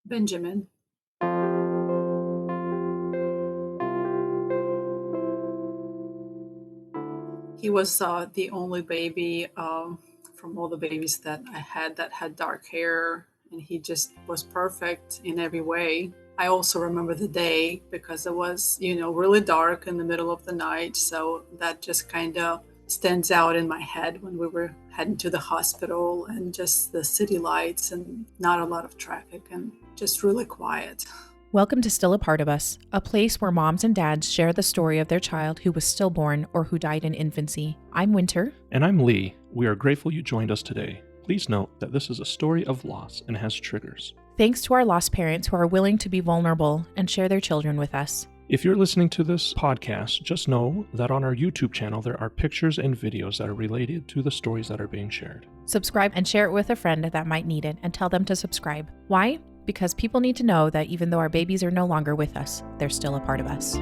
Benjamin. He was the only baby from all the babies that I had that had dark hair, and he just was perfect in every way. I also remember the day because it was, really dark in the middle of the night. So that just kind of stands out in my head when we were heading to the hospital and just the city lights and not a lot of traffic and just really quiet. Welcome to Still a Part of Us, a place where moms and dads share the story of their child who was stillborn or who died in infancy. I'm Winter. And I'm Lee. We are grateful you joined us today. Please note that this is a story of loss and has triggers. Thanks to our lost parents who are willing to be vulnerable and share their children with us. If you're listening to this podcast, just know that on our YouTube channel there are pictures and videos that are related to the stories that are being shared. Subscribe and share it with a friend that might need it, and tell them to subscribe. Why? Because people need to know that even though our babies are no longer with us, they're still a part of us.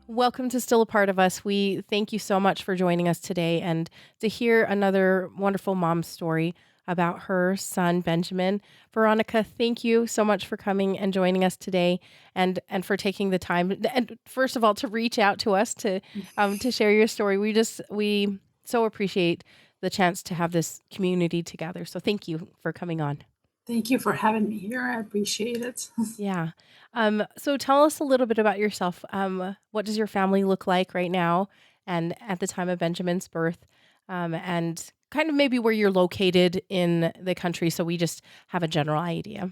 Welcome to Still a Part of Us. We thank you so much for joining us today and to hear another wonderful mom's story about her son, Benjamin. Veronika, thank you so much for coming and joining us today and for taking the time. And first of all, to reach out to us to share your story. We so appreciate the chance to have this community together. So thank you for coming on. Thank you for having me here. I appreciate it. Yeah. So tell us a little bit about yourself. What does your family look like right now and at the time of Benjamin's birth? And kind of maybe where you're located in the country so we just have a general idea.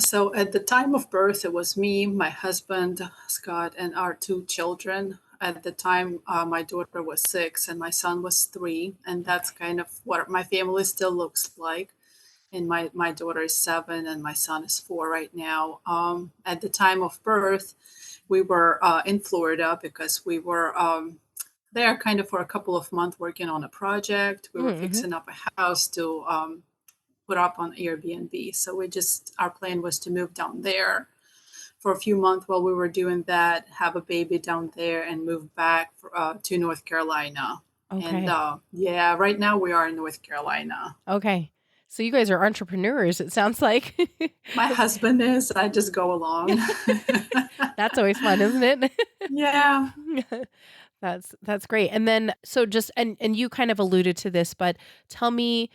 So at the time of birth, it was me, my husband, Scott, and our two children. At the time, my daughter was 6 and my son was 3. And that's kind of what my family still looks like. And my daughter is 7 and my son is 4 right now. At the time of birth, we were in Florida because we were there kind of for a couple of months working on a project. We were fixing up a house to put up on Airbnb. So our plan was to move down there for a few months while we were doing that, have a baby down there and move back to North Carolina. Okay. And right now we are in North Carolina. Okay. So you guys are entrepreneurs, it sounds like. My husband is. I just go along. That's always fun, isn't it? Yeah. That's great. And then, so just, and you kind of alluded to this, but tell me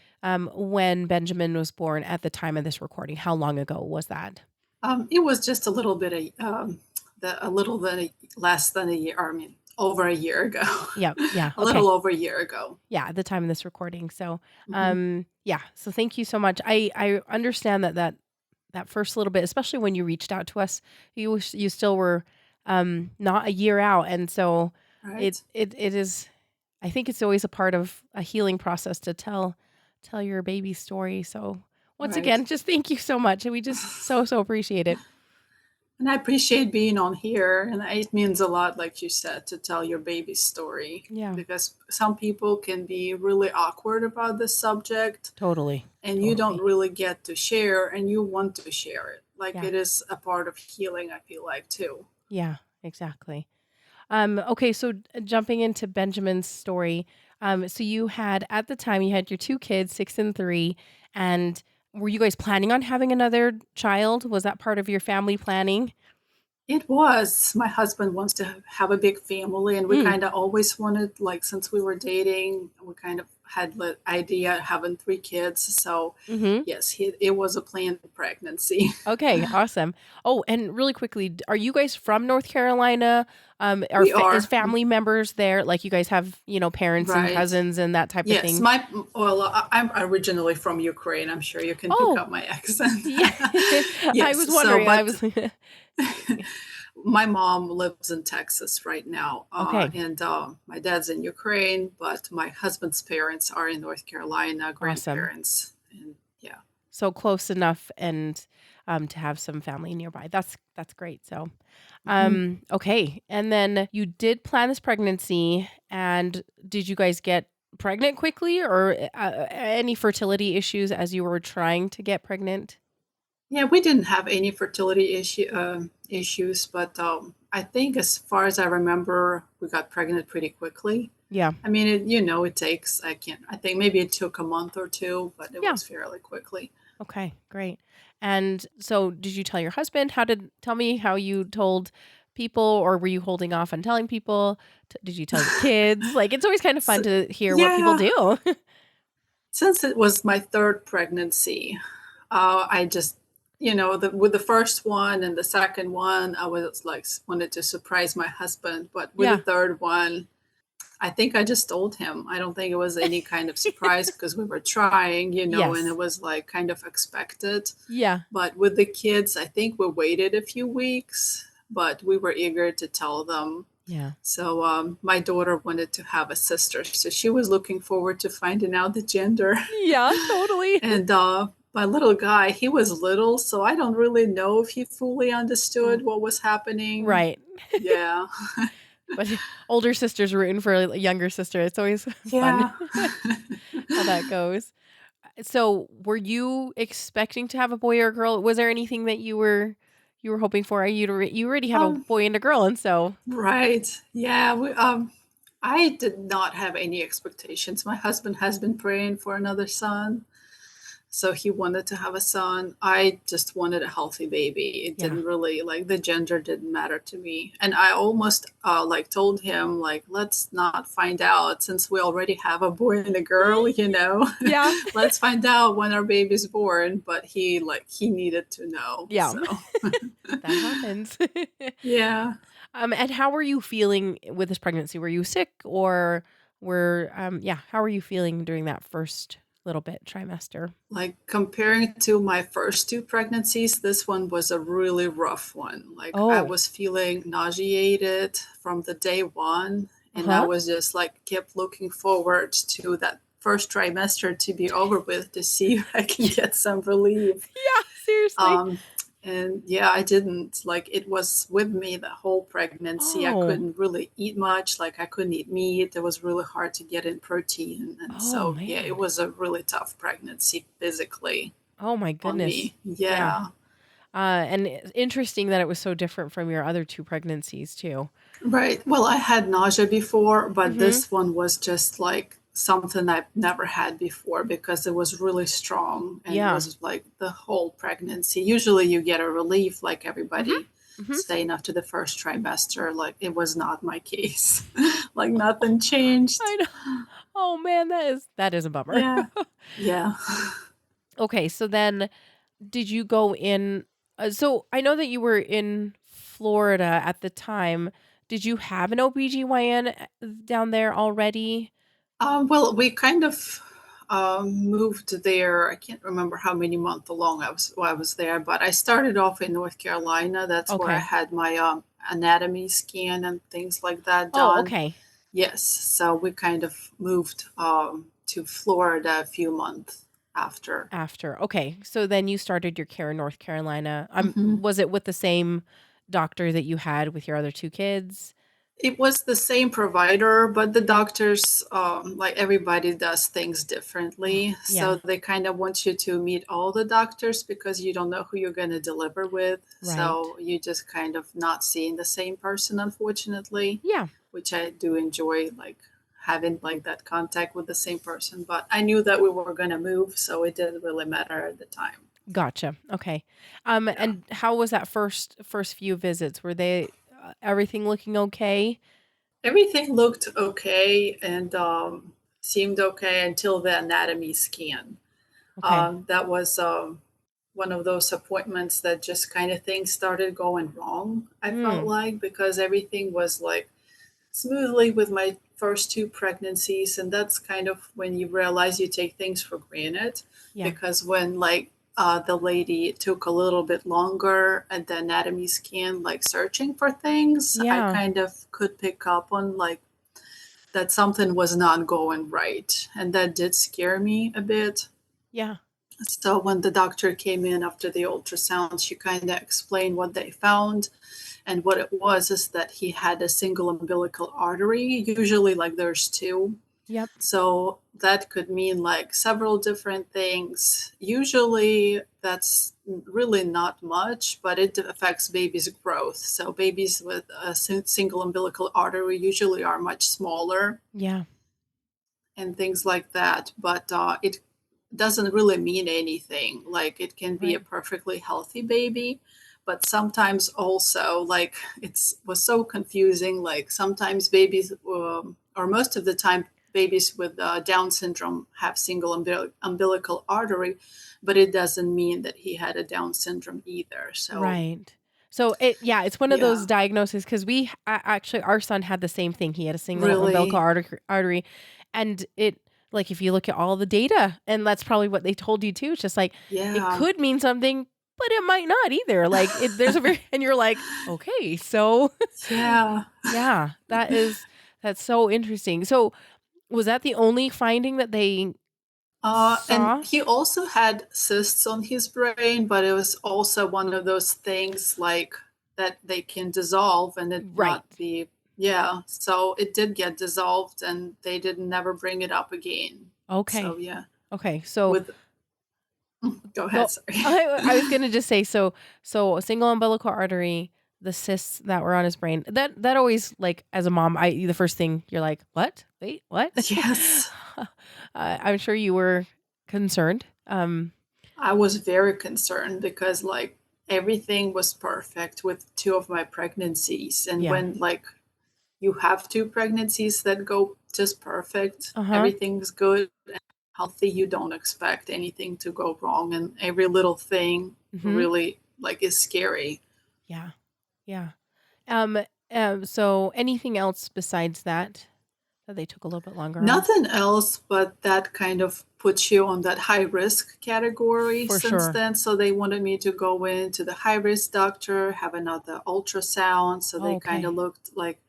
when Benjamin was born at the time of this recording, how long ago was that? It was just a little bit less than a year. I mean, over a year ago. Yeah. A little over a year ago. Yeah, at the time of this recording. So, so thank you so much. I understand that first little bit, especially when you reached out to us, you still were not a year out, and so right. it is. I think it's always a part of a healing process to tell your baby's story. So once again, just thank you so much, and we just so appreciate it. And I appreciate being on here. And it means a lot, like you said, to tell your baby's story. Yeah. Because some people can be really awkward about this subject. Totally. And you don't really get to share, and you want to share it. It is a part of healing, I feel like, too. Yeah, exactly. Okay, so jumping into Benjamin's story. So you had, at the time, you had your 2 kids, 6 and 3, and were you guys planning on having another child? Was that part of your family planning? It was. My husband wants to have a big family, and we kind of always wanted, since we were dating, we kind of had the idea of having 3 kids. So yes, it was a planned pregnancy. Okay, awesome. Oh, and really quickly, are you guys from North Carolina? We are. Is family members there? Like you guys have, parents and cousins and that type of thing? Yes, I'm originally from Ukraine. I'm sure you can pick up my accent. Yeah. Yes, I was wondering. My mom lives in Texas right now. Okay. And my dad's in Ukraine, but my husband's parents are in North Carolina, grandparents. Awesome. And yeah. So close enough and to have some family nearby. That's great. So, okay. And then you did plan this pregnancy, and did you guys get pregnant quickly, or any fertility issues as you were trying to get pregnant? Yeah, we didn't have any fertility issues, but I think as far as I remember, we got pregnant pretty quickly. Yeah. I mean, it takes, I think maybe it took a month or two, but it Yeah. was fairly quickly. Okay, great. And so did you tell your husband? Tell me how you told people, or were you holding off on telling people? Did you tell your kids? Like, it's always kind of fun So, to hear what people yeah, do. since it was my third pregnancy, I just, with the first one and the second one, I was like, wanted to surprise my husband. But with the Yeah. third one, I think I just told him. I don't think it was any kind of surprise because we were trying, and Yes. it was like kind of expected. Yeah. But with the kids, I think we waited a few weeks, but we were eager to tell them. Yeah. So my daughter wanted to have a sister, so she was looking forward to finding out the gender. Yeah, totally. And my little guy, he was little, so I don't really know if he fully understood what was happening. Right. Yeah. But older sister's rooting for a younger sister. It's always fun Yeah. how that goes. So, were you expecting to have a boy or a girl? Was there anything that you were hoping for? You already have a um, boy and a girl, and so right. Yeah. I did not have any expectations. My husband has been praying for another son. So he wanted to have a son. I just wanted a healthy baby. It yeah. didn't really like the gender didn't matter to me. And I almost like told him like let's not find out since we already have a boy and a girl, Yeah. let's find out when our baby's born, but he needed to know. Yeah. So That happens. yeah. And how were you feeling with this pregnancy? Were you sick, or how were you feeling during that first little bit trimester? Like comparing to my first two pregnancies, this one was a really rough one. Like I Oh. was feeling nauseated from the day one, and I Uh-huh. was just like kept looking forward to that first trimester to be over with to see if I can get some relief. Yeah, seriously. Um, and yeah, I didn't like it was with me the whole pregnancy. I Oh. couldn't really eat much, like I couldn't eat meat. It was really hard to get in protein. And Oh, so, yeah, it man. was a really tough pregnancy physically Oh my on goodness. me. Yeah. Yeah. And it's interesting that it was so different from your other two pregnancies too. Right. Well, I had nausea before, but Mhm. this one was just like something I've never had before because it was really strong and it Yeah. was like the whole pregnancy. Usually you get a relief like Mhm. everybody Mhm. saying after the first trimester. Like it was not my case. Like nothing changed. I know. Oh man, that is a bummer. Yeah. Yeah. Okay, so then did you go in so I know that you were in Florida at the time. Did you have an OB-GYN down there already? Well, we kind of moved there. I can't remember how many months along I was there, but I started off in North Carolina. That's where I Okay. had my anatomy scan and things like that Oh, done. okay. Yes, so we kind of moved to Florida a few months after. After. Okay. So then you started your care in North Carolina. Mhm. Was it with the same doctor that you had with your other two kids? It was the same provider, but the doctors, like everybody, does things differently. So Yeah. they kind of want you to meet all the doctors because you don't know who you're going to deliver with. Right. So you just kind of not seeing the same person, unfortunately, Yeah. which I do enjoy, like having like that contact with the same person. But I knew that we were going to move, so it didn't really matter at the time. Gotcha. Okay. Yeah. And how was that first few visits? Were they everything looking okay? Everything looked okay and seemed okay until the anatomy scan. Okay. That was one of those appointments that just kind of things started going wrong, I felt Mm. like, because everything was like smoothly with my first two pregnancies. And that's kind of when you realize you take things for granted. Yeah. Because when, like, the lady took a little bit longer at the anatomy scan, like searching for things, I Yeah. kind of could pick up on like that something was not going right. And that did scare me a bit. Yeah. So when the doctor came in after the ultrasound, she kind of explained what they found. And what it was is that he had a single umbilical artery. Usually, like there's two. Yep. So that could mean like several different things. Usually, that's really not much, but it affects babies' growth. So babies with a single umbilical artery usually are much smaller. Yeah. and things like that. But it doesn't really mean anything. Like it can be a Right. perfectly healthy baby, but sometimes also like was so confusing. Like sometimes babies, or most of the time, babies with Down syndrome have single umbilical artery, but it doesn't mean that he had a Down syndrome either. So Right. So it's one of those yeah, diagnoses because actually our son had the same thing. He had a single umbilical really, artery, and it like if you look at all the data, and that's probably what they told you too. It's just like it yeah. could mean something, but it might not either. Like there's a very and you're like, okay, so Yeah. yeah, that's so interesting. So was that the only finding that they And saw? he also had cysts on his brain, but it was also one of those things like that they can dissolve and it Right. not be, yeah. So it did get dissolved and they did never bring it up again. So Okay. yeah, Okay. So with, go ahead, go sorry. I was gonna just say, so a single umbilical artery, the cysts that were on his brain, that always, like, as a mom, the first thing you're like, "What? Wait, what?" Yes. I'm sure you were concerned. I was very concerned because like everything was perfect with two of my pregnancies. And Yeah. when like you have two pregnancies that go just perfect, Uh-huh. everything's good, healthy, you don't expect anything to go wrong. And every little thing Mhm. really like is scary. Yeah. Yeah. Um, so anything else besides that they took a little bit longer on? Nothing else, but that kind of puts you on that high risk category For since sure. then. So they wanted me to go in to the high risk doctor, have another ultrasound. So Oh, they kind of okay. looked like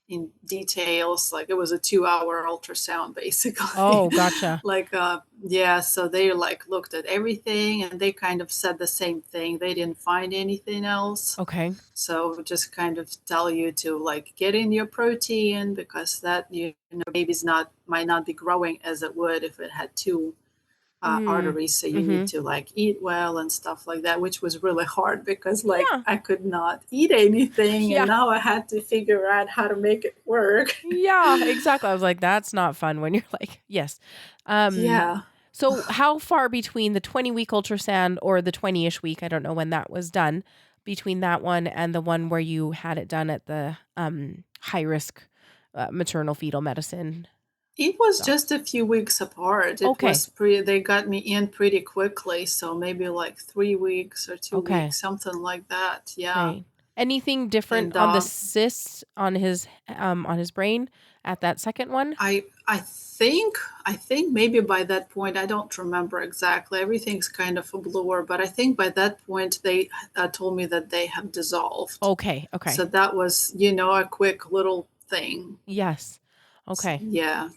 in details, like it was a 2 hour ultrasound basically. Oh, gotcha. Like, yeah, so they like looked at everything and they kind of said the same thing. They didn't find anything else. Okay. So just kind of tell you to like get in your protein because that baby's not might not be growing as it would if it had two Mm. arteries. So you need Mhm. to like eat well and stuff like that, which was really hard because like Yeah. I could not eat anything and Yeah. now I had to figure out how to make it work. Yeah, exactly. I was like, that's not fun when you're like, yes. Um, Yeah. so how far between the 20-week ultrasound or the 20-ish week, I don't know when that was done, between that one and the one where you had it done at the high risk maternal fetal medicine It was doc? just a few weeks apart. It Okay. was they got me in pretty quickly, so maybe like 3 weeks or two Okay. weeks, something like that. Yeah. Right. Anything different And on the cysts on his brain at that second one? I think maybe by that point I don't remember exactly. Everything's kind of a blur, but I think by that point they told me that they have dissolved. Okay. So Okay. that was a quick little thing. Yes. Okay. Yeah,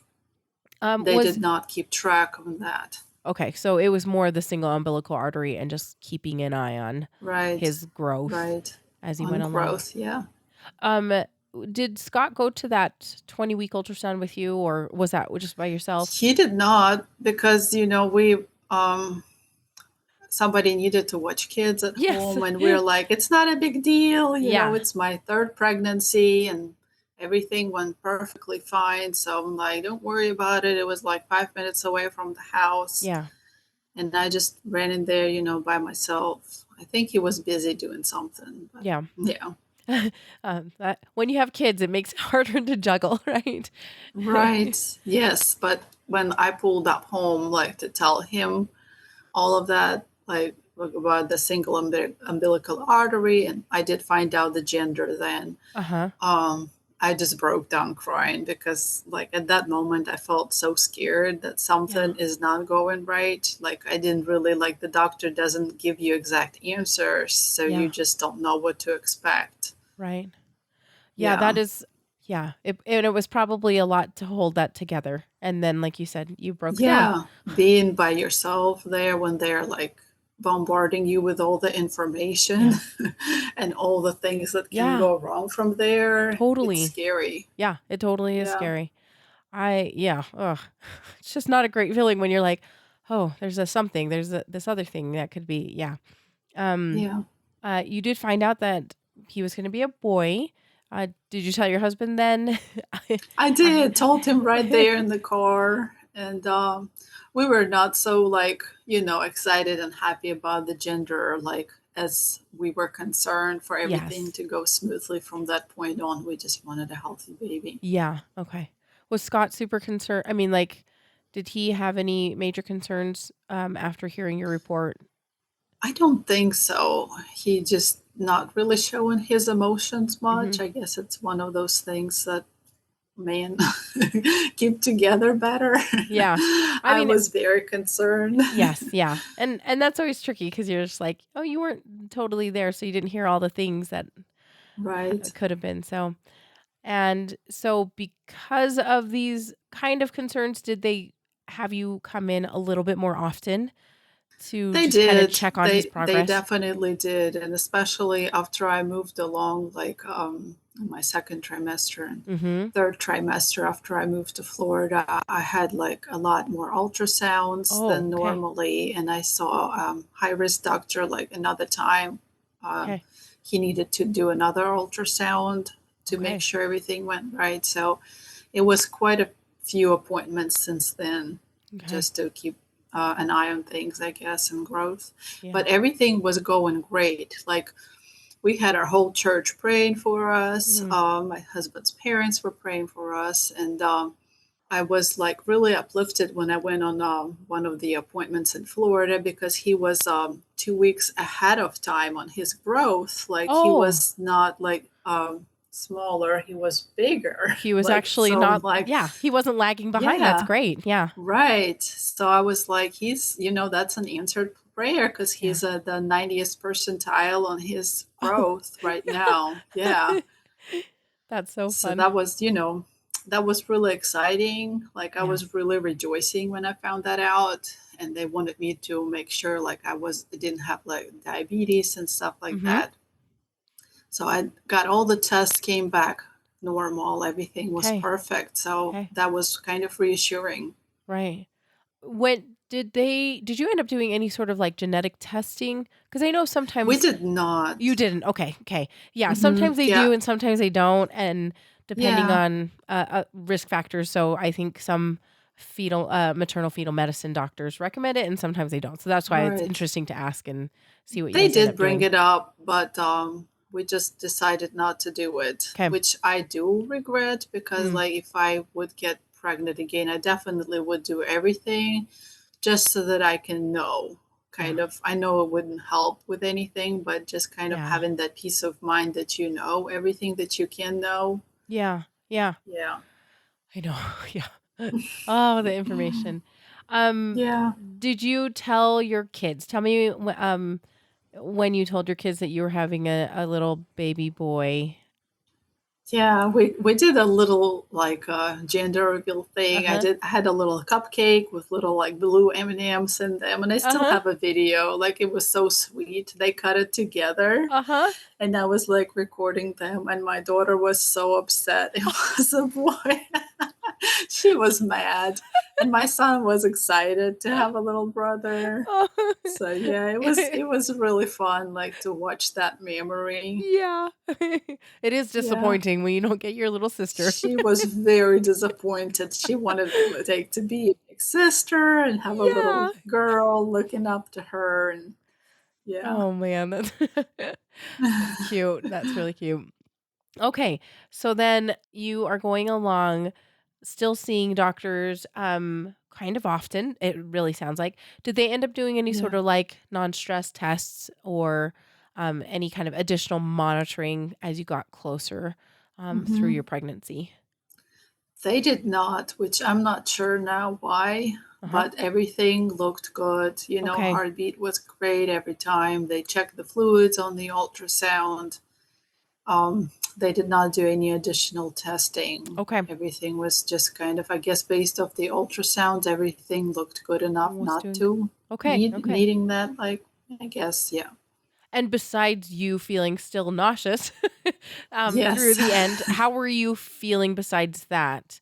they Was did not keep track of that. Okay, so it was more the single umbilical artery and just keeping an eye on Right, his growth right. as he On went along. growth, yeah. Um, did Scott go to that 20-week ultrasound with you, or was that just by yourself? He did not because we um somebody needed to watch kids at Yes. home and we're like it's not a big deal, Yeah. it's my third pregnancy and everything went perfectly fine. So I'm like, don't worry about it. It was like 5 minutes away from the house Yeah. and I just ran in there, by myself. I think he was busy doing something, but Yeah. yeah. That when you have kids, it makes it harder to juggle, right? Right. Yes, but when I pulled up home like to tell him all of that, like about the single umbilical artery, and I did find out the gender then. Uh-huh. Um, I just broke down crying because, like, at that moment, I felt so scared that Yeah. something is not going right. Like, I didn't really like the doctor doesn't give you exact answers, so you Yeah. just don't know what to expect. Right. Yeah, that Yeah. is yeah. It was probably a lot to hold that together. And then like you said, you broke down. Yeah, being by yourself there when they're like bombarding you with all the information Yeah. and all the things that can Yeah. go wrong from there, it's Totally. scary. Yeah, it totally is Yeah. scary. Yeah, ugh. It's just not a great feeling when you're like, "Oh, there's a something, there's this other thing that could be." Yeah. Um, Yeah. you did find out that he was gonna be a boy. Did you tell your husband then? I I did, told him right there in the car. And we were not so like, excited and happy about the gender, like as we were concerned for everything Yes. to go smoothly from that point on. We just wanted a healthy baby. Yeah. Okay. Was Scott super concerned? I mean, like, did he have any major concerns after hearing your report? I don't think so. He just not really showing his emotions Hmm. much. I guess it's one of those things that men keep together better. Yeah. I I mean, was very concerned. yes, yeah. And that's always tricky because you're just like, oh, you weren't totally there, so you didn't hear all the things that Right. could have been. So because of these kind of concerns, did they have you come in a little bit more often to They just kind of did. check on his They progress? definitely did, and especially after I moved along, like in my second trimester and Mm-hmm. third trimester after I moved to Florida, I had like a lot more ultrasounds Oh, than okay. normally, and I saw high risk doctor like another time. Um, Okay. he needed to do another ultrasound to make Okay. sure everything went right. So it was quite a few appointments since then, Okay. just to keep an eye on things, I guess, and growth. Yeah. But everything was going great. Like we had our whole church praying for us. Mm. My husband's parents were praying for us, and I was like really uplifted when I went on one of the appointments in Florida because he was 2 weeks ahead of time on his growth. Like he Oh, was not like smaller; he was bigger. he was Like actually so, I'm not, like, yeah, he wasn't lagging behind. That's yeah, great. Yeah. right. So I was like, that's an answered prayer because Yeah. he's at the 90th percentile on his growth right now. Yeah. That's so So fun. that was really exciting. Like I Yeah. was really rejoicing when I found that out. And they wanted me to make sure like I didn't have like diabetes and stuff like Mm-hmm. that. So I got all the tests came back normal. Everything was Okay. perfect. So Okay. that was kind of reassuring. Right. Did you end up doing any sort of like genetic testing? Because I know We sometimes did you not. didn't. Okay. Okay. Yeah. Hmm. Sometimes they Yeah. do and sometimes they don't. And depending Yeah. on risk factors. So I think some maternal fetal medicine doctors recommend it and sometimes they don't. So that's why it's Right. interesting to ask and see what you They guys end did up bring doing. it up, but we just decided not to do it, Okay. which I do regret because, Mm, like, if I would get pregnant again, I definitely would do everything just so that I can know. yeah. Kind of, I know it wouldn't help with anything, but just kind of Yeah. having that peace of mind that you know everything that you can know. Yeah. Yeah. Yeah. I know. Yeah. Oh, the information. Um, Yeah. did you tell your kids? Tell me when you told your kids that you were having a little baby boy. Yeah, we did a little like gender reveal thing. Uh-huh. I had a little cupcake with little like blue M&Ms in them, and I still Uh-huh. have a video. Like it was so sweet. They cut it together, Uh-huh. and I was like recording them, and my daughter was so upset. It was a boy. She was mad, and my son was excited to have a little brother. Oh. So yeah, it was really fun like to watch that memory. Yeah. It is Yeah. disappointing when you don't get your little sister. She was very disappointed. She wanted like to be a big sister and have a little Yeah. girl looking up to her, and yeah. Oh man, that's that's cute. That's really cute. Okay. So then you are going along still seeing doctors kind of often. It really sounds like. Did they end up doing any sort Yeah. of like non-stress tests or any kind of additional monitoring as you got closer through Hmm. your pregnancy? They did not, which I'm not sure now why, Uh-huh. but everything looked good. Okay. Heartbeat was great every time. They checked the fluids on the ultrasound. They did not do any additional testing. Okay. Everything was just kind of, I guess, based off the ultrasounds, everything looked good enough Was not doing to okay. Okay. needing that. Like, I guess, yeah. And besides you feeling still nauseous through Yes. the end, how were you feeling besides that?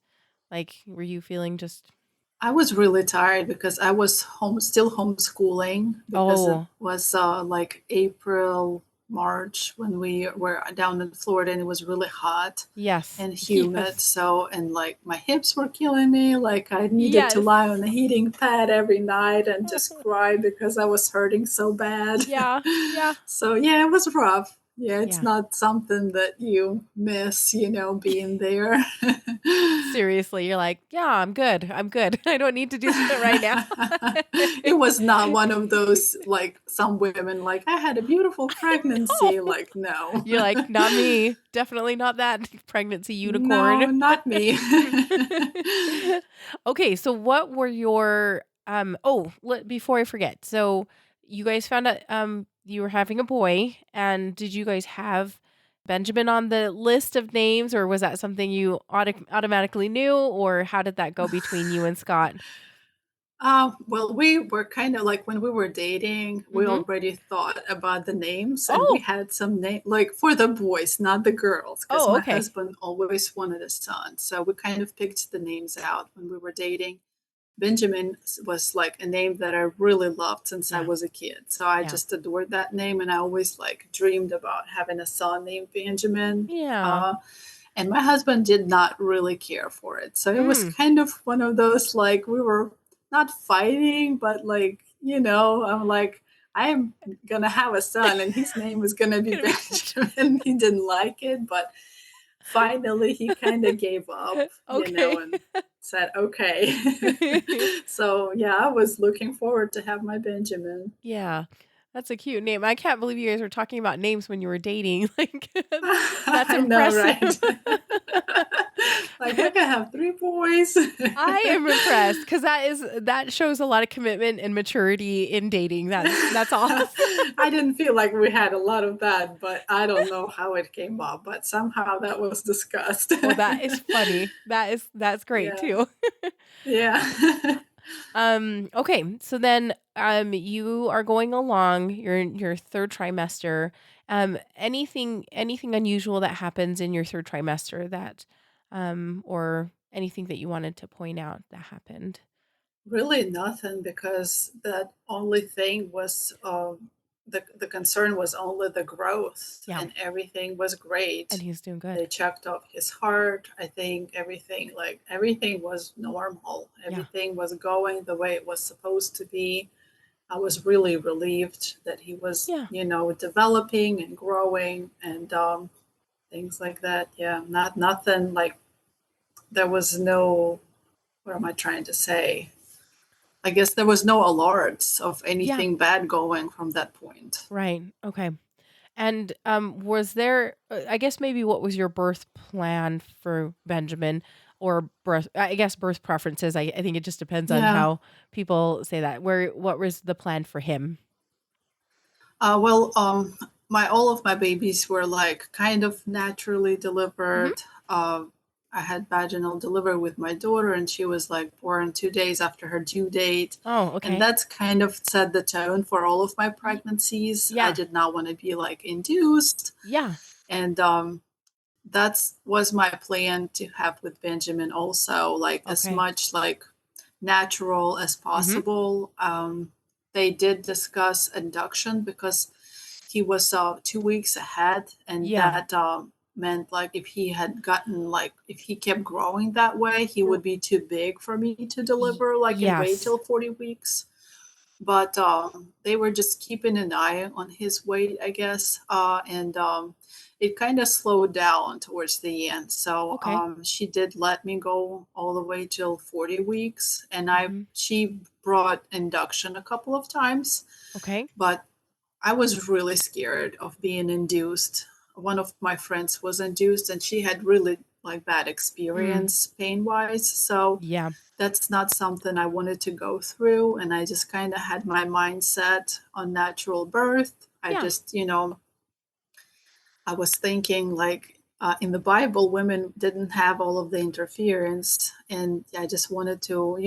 Like, were you feeling just, I was really tired because I was still homeschooling because it oh, was like April. March when we were down in Florida and it was really hot Yes. and humid. Yes. So, and like my hips were killing me. Like I needed to Yes. lie on the heating pad every night and just cry because I was hurting so bad. Yeah. Yeah. So, yeah, it was rough. Yeah, it's Yeah. not something that you miss, being there. Seriously, you're like, yeah, I'm good. I'm good. I don't need to do that right now. It was not one of those, like some women, like, I had a beautiful pregnancy. No. Like, no. You're like, not me. Definitely not that pregnancy unicorn. No, not me. Okay, so what were your before I forget. So you guys found out you were having a boy, and did you guys have Benjamin on the list of names, or was that something you automatically knew, or how did that go between you and Scott? Well, we were kind of like when we were dating, we Mhm. already thought about the names and we Oh. had some name like for the boys, not the girls, because Oh, my okay. husband always wanted a son. So we kind of picked the names out when we were dating. Benjamin was like a name that I really loved since I Yeah. was a kid. So I Yeah. just adored that name and I always like dreamed about having a son named Benjamin. Yeah. Uh, and my husband did not really care for it. So it was Mm. kind of one of those like we were not fighting, but like, I'm like, I am gonna have a son and his name is gonna be Gonna be Benjamin. He didn't like it, but finally he kind of gave up, okay. and said, okay. So yeah, I was looking forward to have my Benjamin. Yeah. That's a cute name. I can't believe you guys were talking about names when you were dating. Like, that's I know, impressive. right? Like I can have three boys. I am impressed because that shows a lot of commitment and maturity in dating. That's awesome. I didn't feel like we had a lot of that, but I don't know how it came up, but somehow that was discussed. Well, that is funny. That's great Yeah. too. Yeah. Okay, so then you are going along, you're in your third trimester. Anything unusual that happens in your third trimester that or anything that you wanted to point out that happened? Really nothing because that only thing was the concern was only the growth Yeah, and everything was and great. he's doing They good. checked off his heart. I think everything was normal. Yeah. Everything was going the way it was supposed to be. I was really relieved that he was, Yeah. developing and growing and things like that. Yeah, nothing like there was no, what am I trying to say? I guess there was no alerts of Yeah. anything bad going from that point. Right. Okay. And was there I guess maybe what was your birth plan for Benjamin or birth I guess birth preferences. I think it just depends on Yeah. how people say that. What was the plan for him? Well, my all of my babies were like kind of naturally Mhm. delivered. I had vaginal delivery with my daughter, and she was like born 2 days after her due date, Oh, and okay. that's kind of set the tone for all of my Y- pregnancies. I yeah. did not want to be like induced, Yeah. and that's was my plan to have with Benjamin also, like as Okay. much like natural as Mhm. possible. They did discuss induction because he was 2 weeks ahead, and Yeah. that meant like if he had gotten like if he kept growing that way, he R- would be too big for me to deliver like and wait yes. till 40 weeks. But they were just keeping an eye on his weight, I guess, and it kind of slowed down towards the end. So Okay. she did let me go all the way till 40 weeks, and I Mhm. she brought induction a couple of times, Okay. but I was really scared of being induced. One of my friends was induced, and she had really like bad Mm. experience pain wise. So Yeah. that's not something I wanted to go through. And I just kind of had my mindset on natural birth. I Yeah. just, I was thinking like in the Bible, women didn't have all of the interference. And I just wanted to,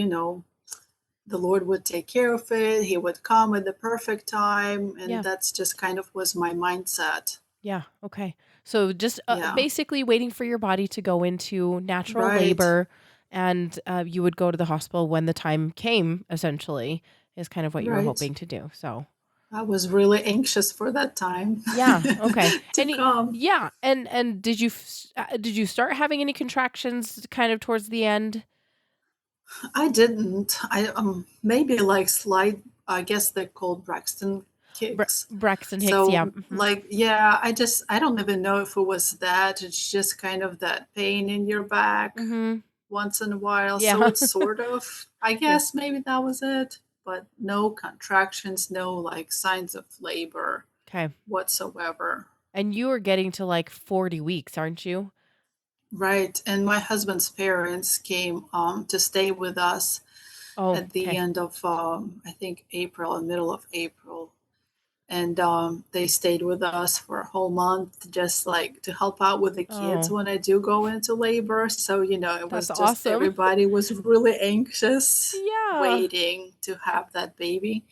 the Lord would take care of it. He would come at the perfect time. And Yeah. that's just kind of was my mindset. Yeah. Okay. So just Yeah. basically waiting for your body to go into natural Right. labor, and you would go to the hospital when the time came. Essentially, is kind of what you were Right. hoping to do. So. I was really anxious for that time Yeah. Okay. to come. Yeah. And did you start having any contractions kind of towards the end? I didn't. I maybe like slight. I guess they're called Braxton kicks. Braxton Hicks. Yeah. So like yeah, I don't even know if it was that. It's just kind of that pain in your back Mm-hmm. once in a while. So Yeah. it's sort of. I Yeah. guess maybe that was it. But no contractions, no like signs of labor Okay. whatsoever. And you are getting to like 40 weeks, aren't you? Right. And my husband's parents came to stay with us Oh, at the okay. end of, I think, April, and middle of April. And they stayed with us for a whole month, just like to help out with the kids Oh, when I do go into labor. So, it that's was just awesome. everybody was really anxious, Yeah. waiting to have that baby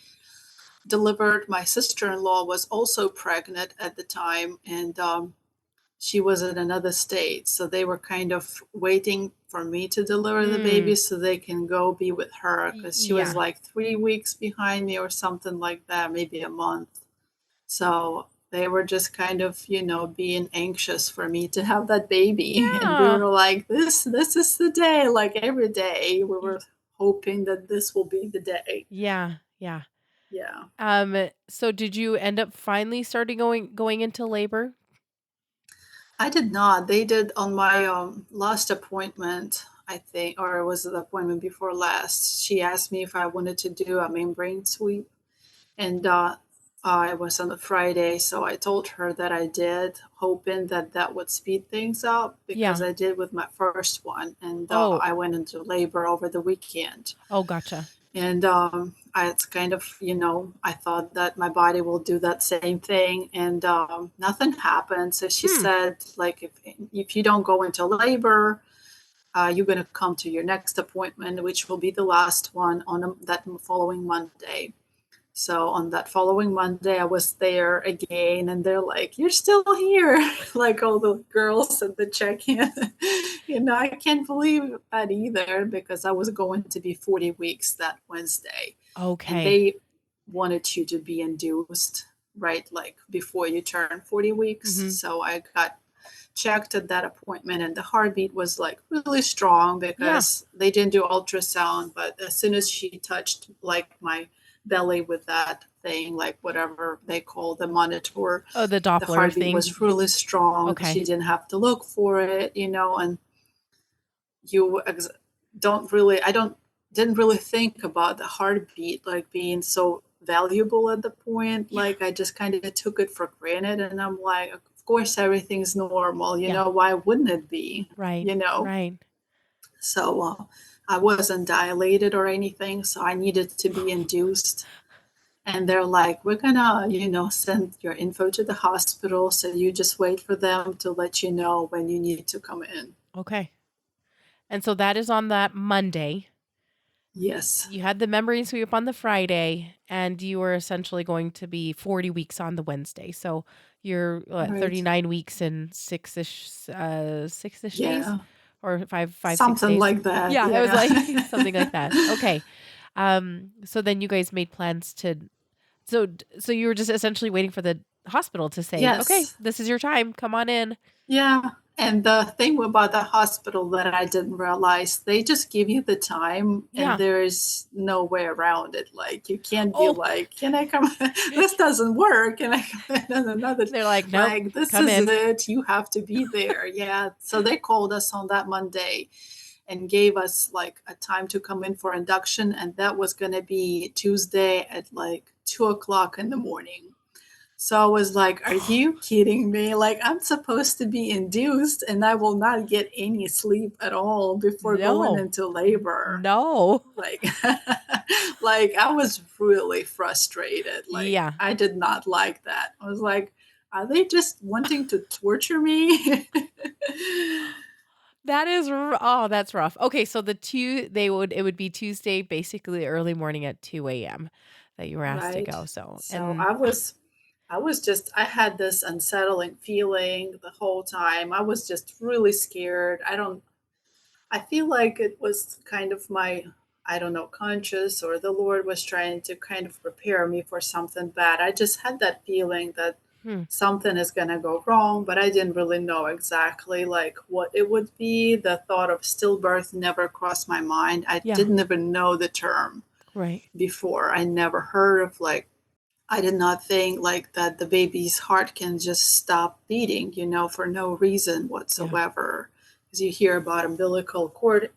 delivered. My sister in law was also pregnant at the time, and she was in another state. So they were kind of waiting for me to deliver the baby Mm. so they can go be with her because she was Yeah. like 3 weeks behind me or something like that, maybe a month. So they were just kind of, being anxious for me to have that baby. And we Yeah. were like, this is the day. Like every day, we Y- were hoping that this will be the day. Yeah. Yeah. Yeah. So did you end up finally starting going into labor? I did not. They did on my last appointment, I think, or it was the appointment before last. She asked me if I wanted to do a membrane sweep, and it was on a Friday, so I told her that I did, hoping that that would speed things up because Yeah. I did with my first one, and Oh, I went into labor over the weekend. oh, gotcha. And it's kind of, I thought that my body will do that same thing, and nothing happened. So she Hmm. said, like, if you don't go into labor, you're going to come to your next appointment, which will be the last one on that following Monday. So on that following Monday, I was there again, and they're like, "You're still here!" Like all the girls at the check-in. I can't believe that either because I was going to be 40 weeks that Wednesday, and Okay. they wanted you to be induced right, like before you turn 40 weeks. Mm-hmm. So I got checked at that appointment, and the heartbeat was like really strong Yeah. because they didn't do ultrasound, but as soon as she touched like my belly with that thing, like whatever they call the monitor, Oh, the the Doppler heartbeat thing. was really strong. She Okay. didn't have to look for it, and you don't really, I don't, didn't really think about the heartbeat like being so valuable at the point. Yeah. Like I just kind of took it for granted, and I'm like, of course everything's normal, Yeah. why wouldn't it be, Right. you know? Right. So I wasn't dilated or anything, so I needed to be induced. And they're like, we're gonna, send your info to the hospital. So you just wait for them to let you know when you need to come in. Okay. And so that is on that Monday. Yes. You had the memory sweep on the Friday, and you were essentially going to be 40 weeks on the Wednesday. So you're what, Right. 39 weeks and six-ish days, Yeah. or five, 6 Something days. like that. Yeah, I was Yeah. like something like that. Okay. So then you guys made plans to, so you were just essentially waiting for the hospital to say, okay, Yes. this is your time. Come on in. Yeah. And the thing about the hospital that I didn't realize, they just give you the time and Yeah. there's no way around it. Like you can't be Oh, like, can I come? This doesn't work. Can I come in on another? they're like, nope, Like, this come is in. it. You have to be there. Yeah. So they called us on that Monday and gave us like a time to come in for induction. And that was going to be Tuesday at like 2 o'clock in the morning. So I was like, are you kidding me? Like, I'm supposed to be induced and I will not get any sleep at all before going No, into labor. no. Like, like I was really frustrated. Like, Yeah. I did not like that. I was like, are they just wanting to torture me? That is oh, that's rough. Okay, so it would be Tuesday, basically early morning at 2 a.m. that you were asked to Right. go. So So and I had this unsettling feeling the whole time. I was just really scared. I feel like it was kind of I don't know, conscious, or the Lord was trying to kind of prepare me for something bad. I just had that feeling that Hmm. something is going to go wrong, but I didn't really know exactly like what it would be. The thought of stillbirth never crossed my mind. I Yeah. didn't even know the term Right. before. I never heard of like, I did not think like that the baby's heart can just stop beating, for no reason Yeah. whatsoever. Because you hear about umbilical cord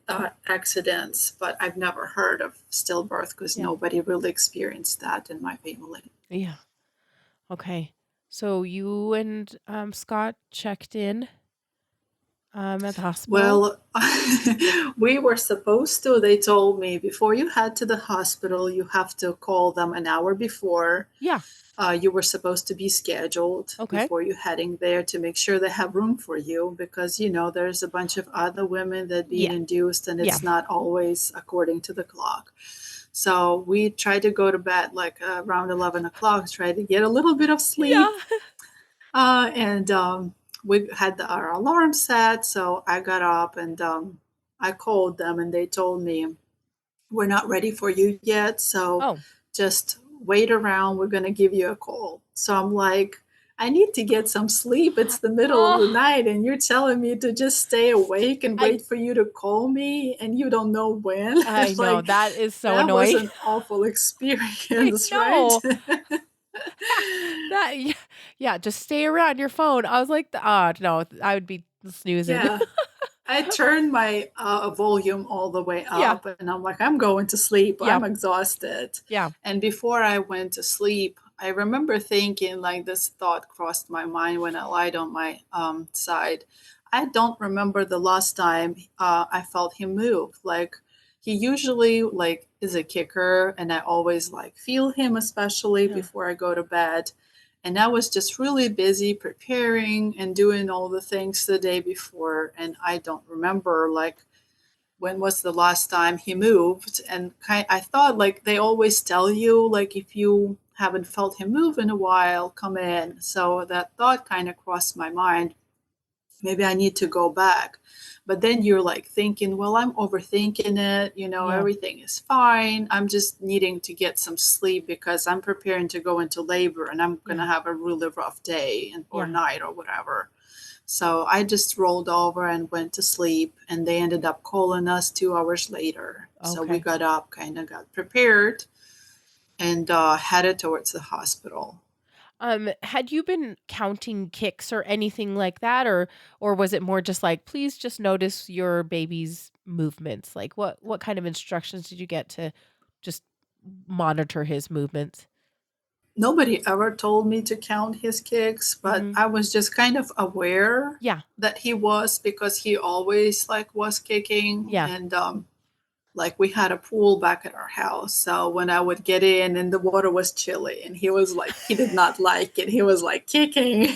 accidents, but I've never heard of stillbirth because Yeah. nobody really experienced that in my family. Yeah. Okay. So you and Scott checked in at the hospital? Well, we were supposed to. They told me before you head to the hospital, you have to call them an hour before. Yeah. You were supposed to be scheduled Okay. before you heading there to make sure they have room for you because there's a bunch of other women that being Yeah. induced and Yeah. it's not always according to the clock. So we tried to go to bed like around 11 o'clock, try to get a little bit of Yeah. sleep. And we had our alarm set. So I got up and I called them and they told me, we're not ready for you yet. So Oh. just wait around. We're going to give you a call. So I'm like, I need to get some sleep. It's the middle of the Oh, night, and you're telling me to just stay awake and I wait for you to call me, and you don't know when. I know Like, that is so that was annoying. an awful I experience, right? know. That yeah, yeah, just stay around your phone. I was like, "Ah, no, I would be snoozing." Yeah. I turned my volume all the way Yeah. up and I'm like, I'm going to sleep. Yeah. I'm exhausted. Yeah. And before I went to sleep, I remember thinking, like, this thought crossed my mind when I lied on my side. I don't remember the last time I felt him move. Like, he usually like is a kicker, and I always like feel him, especially Yeah. before I go to bed. And I was just really busy preparing and doing all the things the day before. And I don't remember like when was the last time he moved. And I thought like they always tell you, like, if you haven't felt him move in a while, come in. So that thought kind of crossed my mind. Maybe I need to go back. But then you're like thinking, well, I'm overthinking it. Yeah. Everything is fine. I'm just needing to get some sleep because I'm preparing to go into labor and I'm going to Yeah. have a really rough day or Yeah. night or whatever. So I just rolled over and went to sleep. And they ended up calling us 2 hours later. So we Okay. got up, kind of got prepared, and headed towards the hospital. Had you been counting kicks or anything like that, or was it more just like, please just notice your baby's movements? Like what kind of instructions did you get to just monitor his movements? Nobody ever told me to count his kicks, but Mhm. I was just kind of aware Yeah. that he was because he always like was kicking. Yeah. And like we had a pool back at our house. So when I would get in and the water was chilly and he was like, he did not like it. He was like kicking.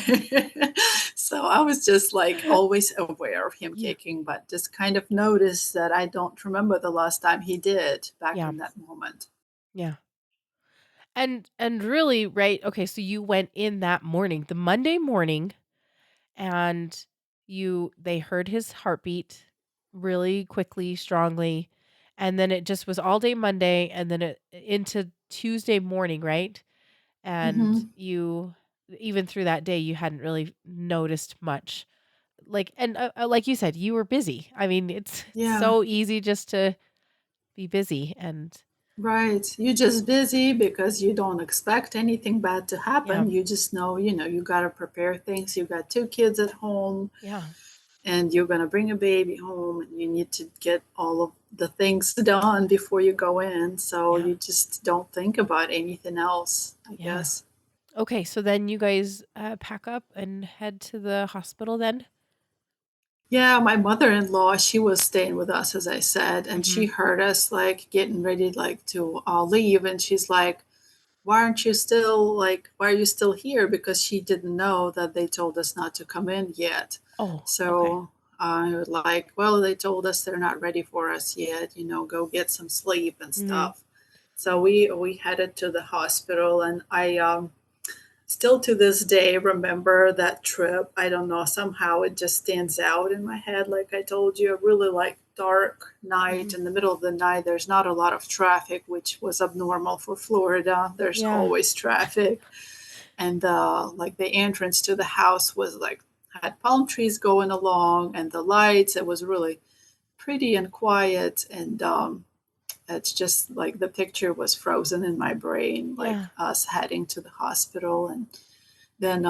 So I was just like always aware of him Yeah. kicking, but just kind of noticed that I don't remember the last time he did back Yeah. in that moment. Yeah. And really, right? Okay, so you went in that morning, the Monday morning, and they heard his heartbeat really quickly, strongly, and then it just was all day Monday and then it into Tuesday morning, right? And Hmm. you even through that day you hadn't really noticed much. Like and like you said, you were busy. I mean, it's Yeah. so easy just to be busy and Right. You're just busy because you don't expect anything bad to yeah. happen. You just know, you got to prepare things. You got two kids at home Yeah. and you're going to bring a baby home and you need to get all of the things done before you go in. So Yeah. you just don't think about anything else, I Yeah. guess. Okay, so then you guys pack up and head to the hospital then? Yeah, my mother-in-law, she was staying with us, as I said, and she Mhm. heard us like getting ready like to leave. And she's like, why are you still here? Because she didn't know that they told us not to come in yet. Oh, okay. So I was like, well, they told us they're not ready for us yet, go get some sleep and Mhm. stuff. So we headed to the hospital, and I still to this day remember that trip. I don't know, somehow it just stands out in my head. Like I told you, I really like dark night Mhm. in the middle of the night. There's not a lot of traffic, which was abnormal for Florida. There's Yeah. always traffic. And the entrance to the house was like had palm trees going along and the lights. It was really pretty and quiet. And it's just like the picture was frozen in my brain, like Yeah. us heading to the hospital. And then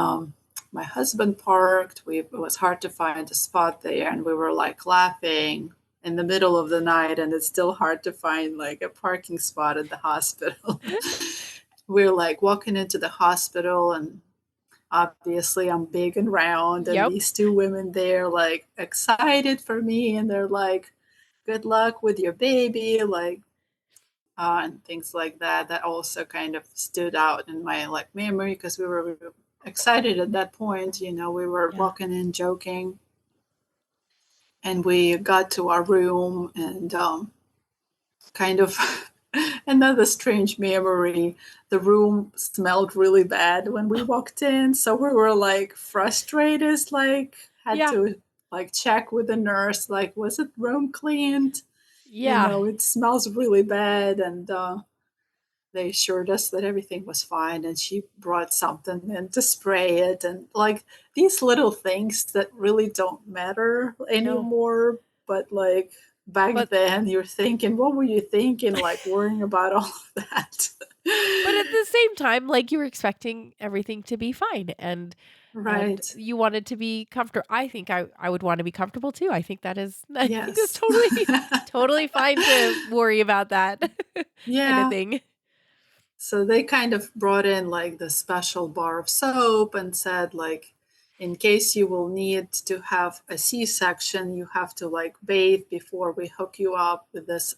my husband parked. It was hard to find a spot there, and we were like laughing in the middle of the night, and it's still hard to find like a parking spot at the hospital. We're like walking into the hospital, and obviously I'm big and round, and Yep. these two women there like excited for me, and they're like, "Good luck with your baby," like and things like that. That also kind of stood out in my like memory because we were excited at that point. We were Yeah. walking in, joking, and we got to our room, and kind of another strange memory. The room smelled really bad when we walked in, so we were like frustrated, like had Yeah. to like check with the nurse, like was it room cleaned? Yeah. It smells really bad, and they assured us that everything was fine, and she brought something in to spray it, and like these little things that really don't matter No. anymore, but like back But then you're thinking, what were you thinking, like worrying about all of that? but at the same time, like, you were expecting everything to be fine, and Right. you wanted to be comfortable. I think I would wanna be comfortable too. I think that is I think that's Yes. totally fine to worry about that kinda Yeah. thing. So they kind of brought in like the special bar of soap and said, like, in case you will need to have a C-section, you have to like bathe before we hook you up with this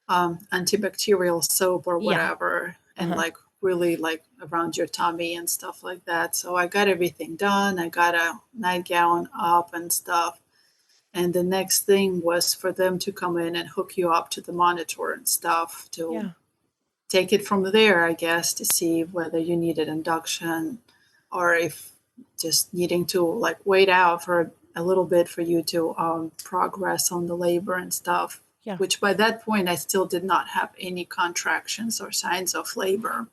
antibacterial soap or Yeah. whatever, and Uh-huh. like really like around your tummy and stuff like that. So I got everything done. I got a nightgown up and stuff. And the next thing was for them to come in and hook you up to the monitor and stuff to Yeah. take it from there, I guess, to see whether you needed induction or if just needing to like wait out for a little bit for you to progress on the labor and stuff. Yeah. Which by that point, I still did not have any contractions or signs of labor.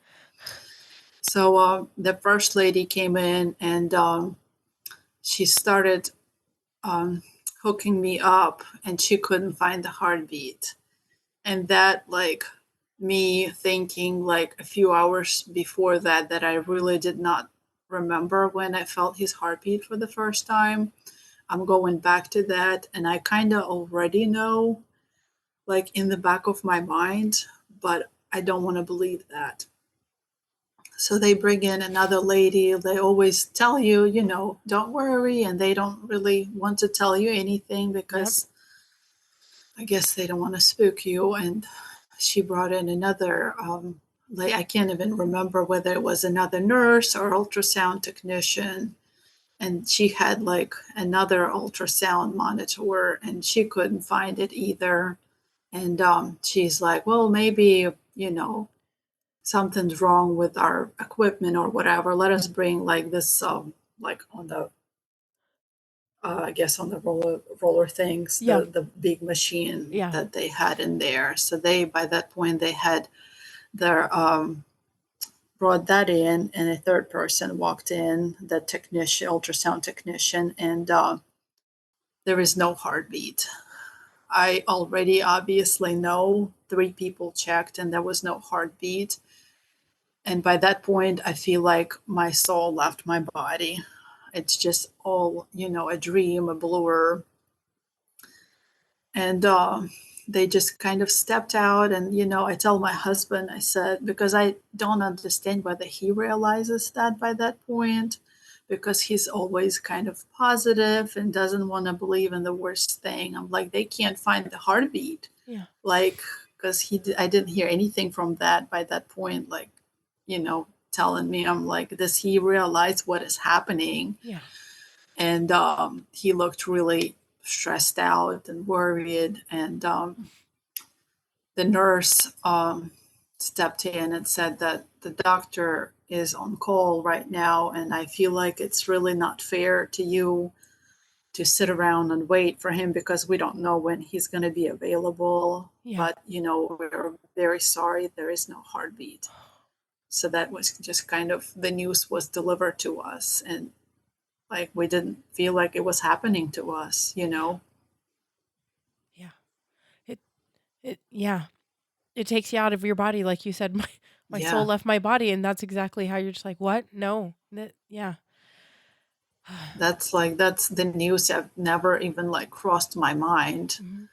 So the first lady came in, and she started um, hooking me up, and she couldn't find the heartbeat. And that, like, me thinking like a few hours before that I really did not remember when I felt his heartbeat for the first time. I'm going back to that, and I kind of already know, like in the back of my mind, but I don't want to believe that. So they bring in another lady. They always tell you, don't worry, and they don't really want to tell you anything Yep. because I guess they don't want to spook you. And she brought in another, like, I can't even remember whether it was another nurse or ultrasound technician. And she had like another ultrasound monitor, and she couldn't find it either. And she's like, well, maybe, something's wrong with our equipment or whatever. Let us bring like this, like on the I guess on the roller things, Yeah. the big machine Yeah. that they had in there. So they by that point they had their brought that in, and a third person walked in, the technician, ultrasound technician, and there is no heartbeat. I already obviously know 3 people checked, and there was no heartbeat. And by that point, I feel like my soul left my body. It's just all, a dream, a blur. And they just kind of stepped out. And I tell my husband, I said, because I don't understand whether he realizes that by that point, because he's always kind of positive and doesn't want to believe in the worst thing. I'm like, they can't find the heartbeat, Yeah. like, because I didn't hear anything from that by that point, like, telling me. I'm like, does he realize what is happening? Yeah. And he looked really stressed out and worried. And the nurse stepped in and said that the doctor is on call right now, and I feel like it's really not fair to you to sit around and wait for him because we don't know when he's going to be available. Yeah. But, we're very sorry. There is no heartbeat. So that was just kind of the news was delivered to us. And like we didn't feel like it was happening to us. Yeah. It takes you out of your body. Like you said, my soul Yeah. left my body. And that's exactly how you're just like, what? No. Yeah. That's the news that never even like crossed my mind Mhm.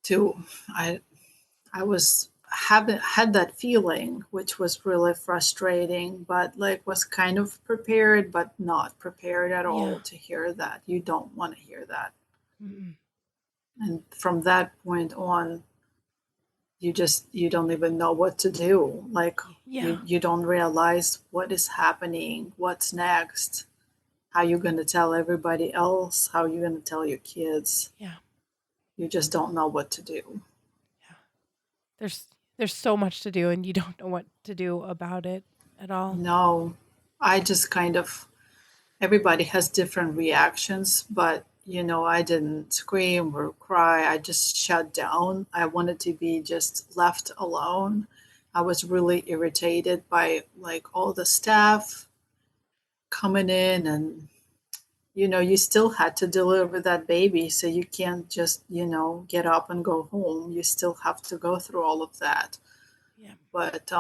to I was had that feeling, which was really frustrating, but like was kind of prepared, but not prepared at Yeah. all to hear that. You don't want to hear that. Mm-mm. And from that point on, you don't even know what to do. Like Yeah. you don't realize what is happening, what's next, how you're going to tell everybody else, how you're going to tell your kids. Yeah. You just don't know what to do. Yeah. There's so much to do and you don't know what to do about it at all. No, I just kind of, everybody has different reactions, but I didn't scream or cry. I just shut down. I wanted to be just left alone. I was really irritated by like all the staff coming in, and you still had to deliver that baby, so you can't just get up and go home. You still have to go through all of that. Yeah. But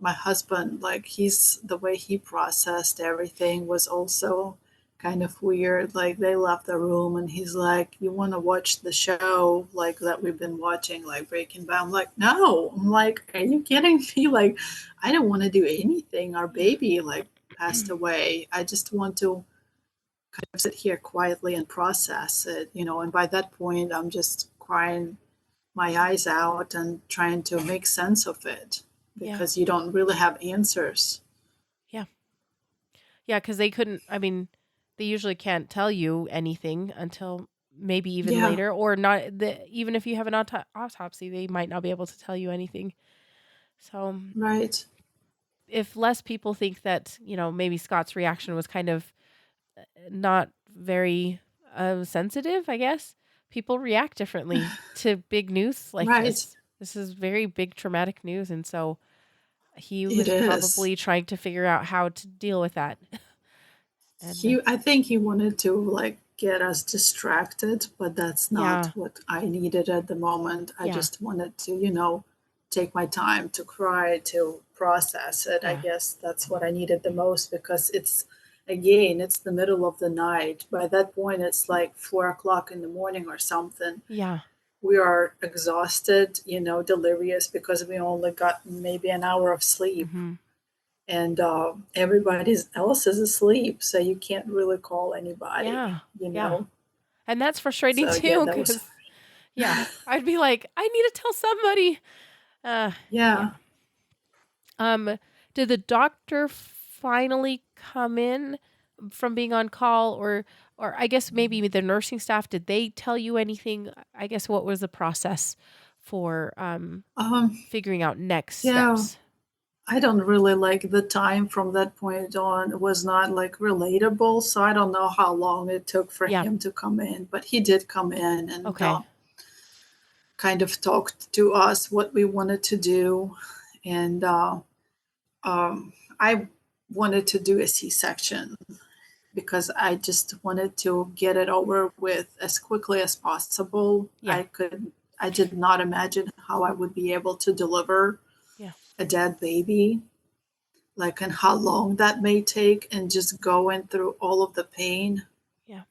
my husband, like he's the way he processed everything was also kind of weird. Like they left the room and he's like, "You want to watch the show like that we've been watching, like Breaking Bad?" I'm like, "No." I'm like, "Are you kidding me?" Like, I don't want to do anything. Our Yeah. baby like passed away. I just want to kind of sit here quietly and process it. And by that point, I'm just crying my eyes out and trying to make sense of it Yeah. because you don't really have answers. Yeah. Yeah. Because they usually can't tell you anything until maybe even Yeah, later, or not. Even if you have an autopsy, they might not be able to tell you anything. So right. if less people think that, maybe Scott's reaction was kind of not very sensitive, I guess, people react differently to big news like Right. this. This is very big traumatic news. And so he It was is. probably trying to figure out how to deal with that. And I think he wanted to like get us distracted, but that's not yeah, what I needed at the moment. I yeah, just wanted to, take my time to cry, to process it. I yeah, guess that's what I needed the most because it's the middle of the night. By that point, it's like 4 o'clock in the morning or something. yeah, We are exhausted, delirious because we only got maybe an hour of sleep, hmm, and everybody else is asleep, so you can't really call anybody, yeah, yeah. And that's frustrating So yeah, too, that was because yeah, I'd be like, I need to tell somebody. Yeah. yeah. Um, did the doctor finally come in from being on call, or I guess maybe the nursing staff, did they tell you anything? I guess what was the process for figuring out next Yeah, steps? I don't really like the time from that point on. It was not like relatable, so I don't know how long it took for Yeah. him to come in, but he did come in and Okay. kind of talked to us what we wanted to do. And I wanted to do a C-section because I just wanted to get it over with as quickly as possible. Yeah. I did not imagine how I would be able to deliver Yeah. a dead baby, like, and how long that may take, and just going through all of the pain Yeah.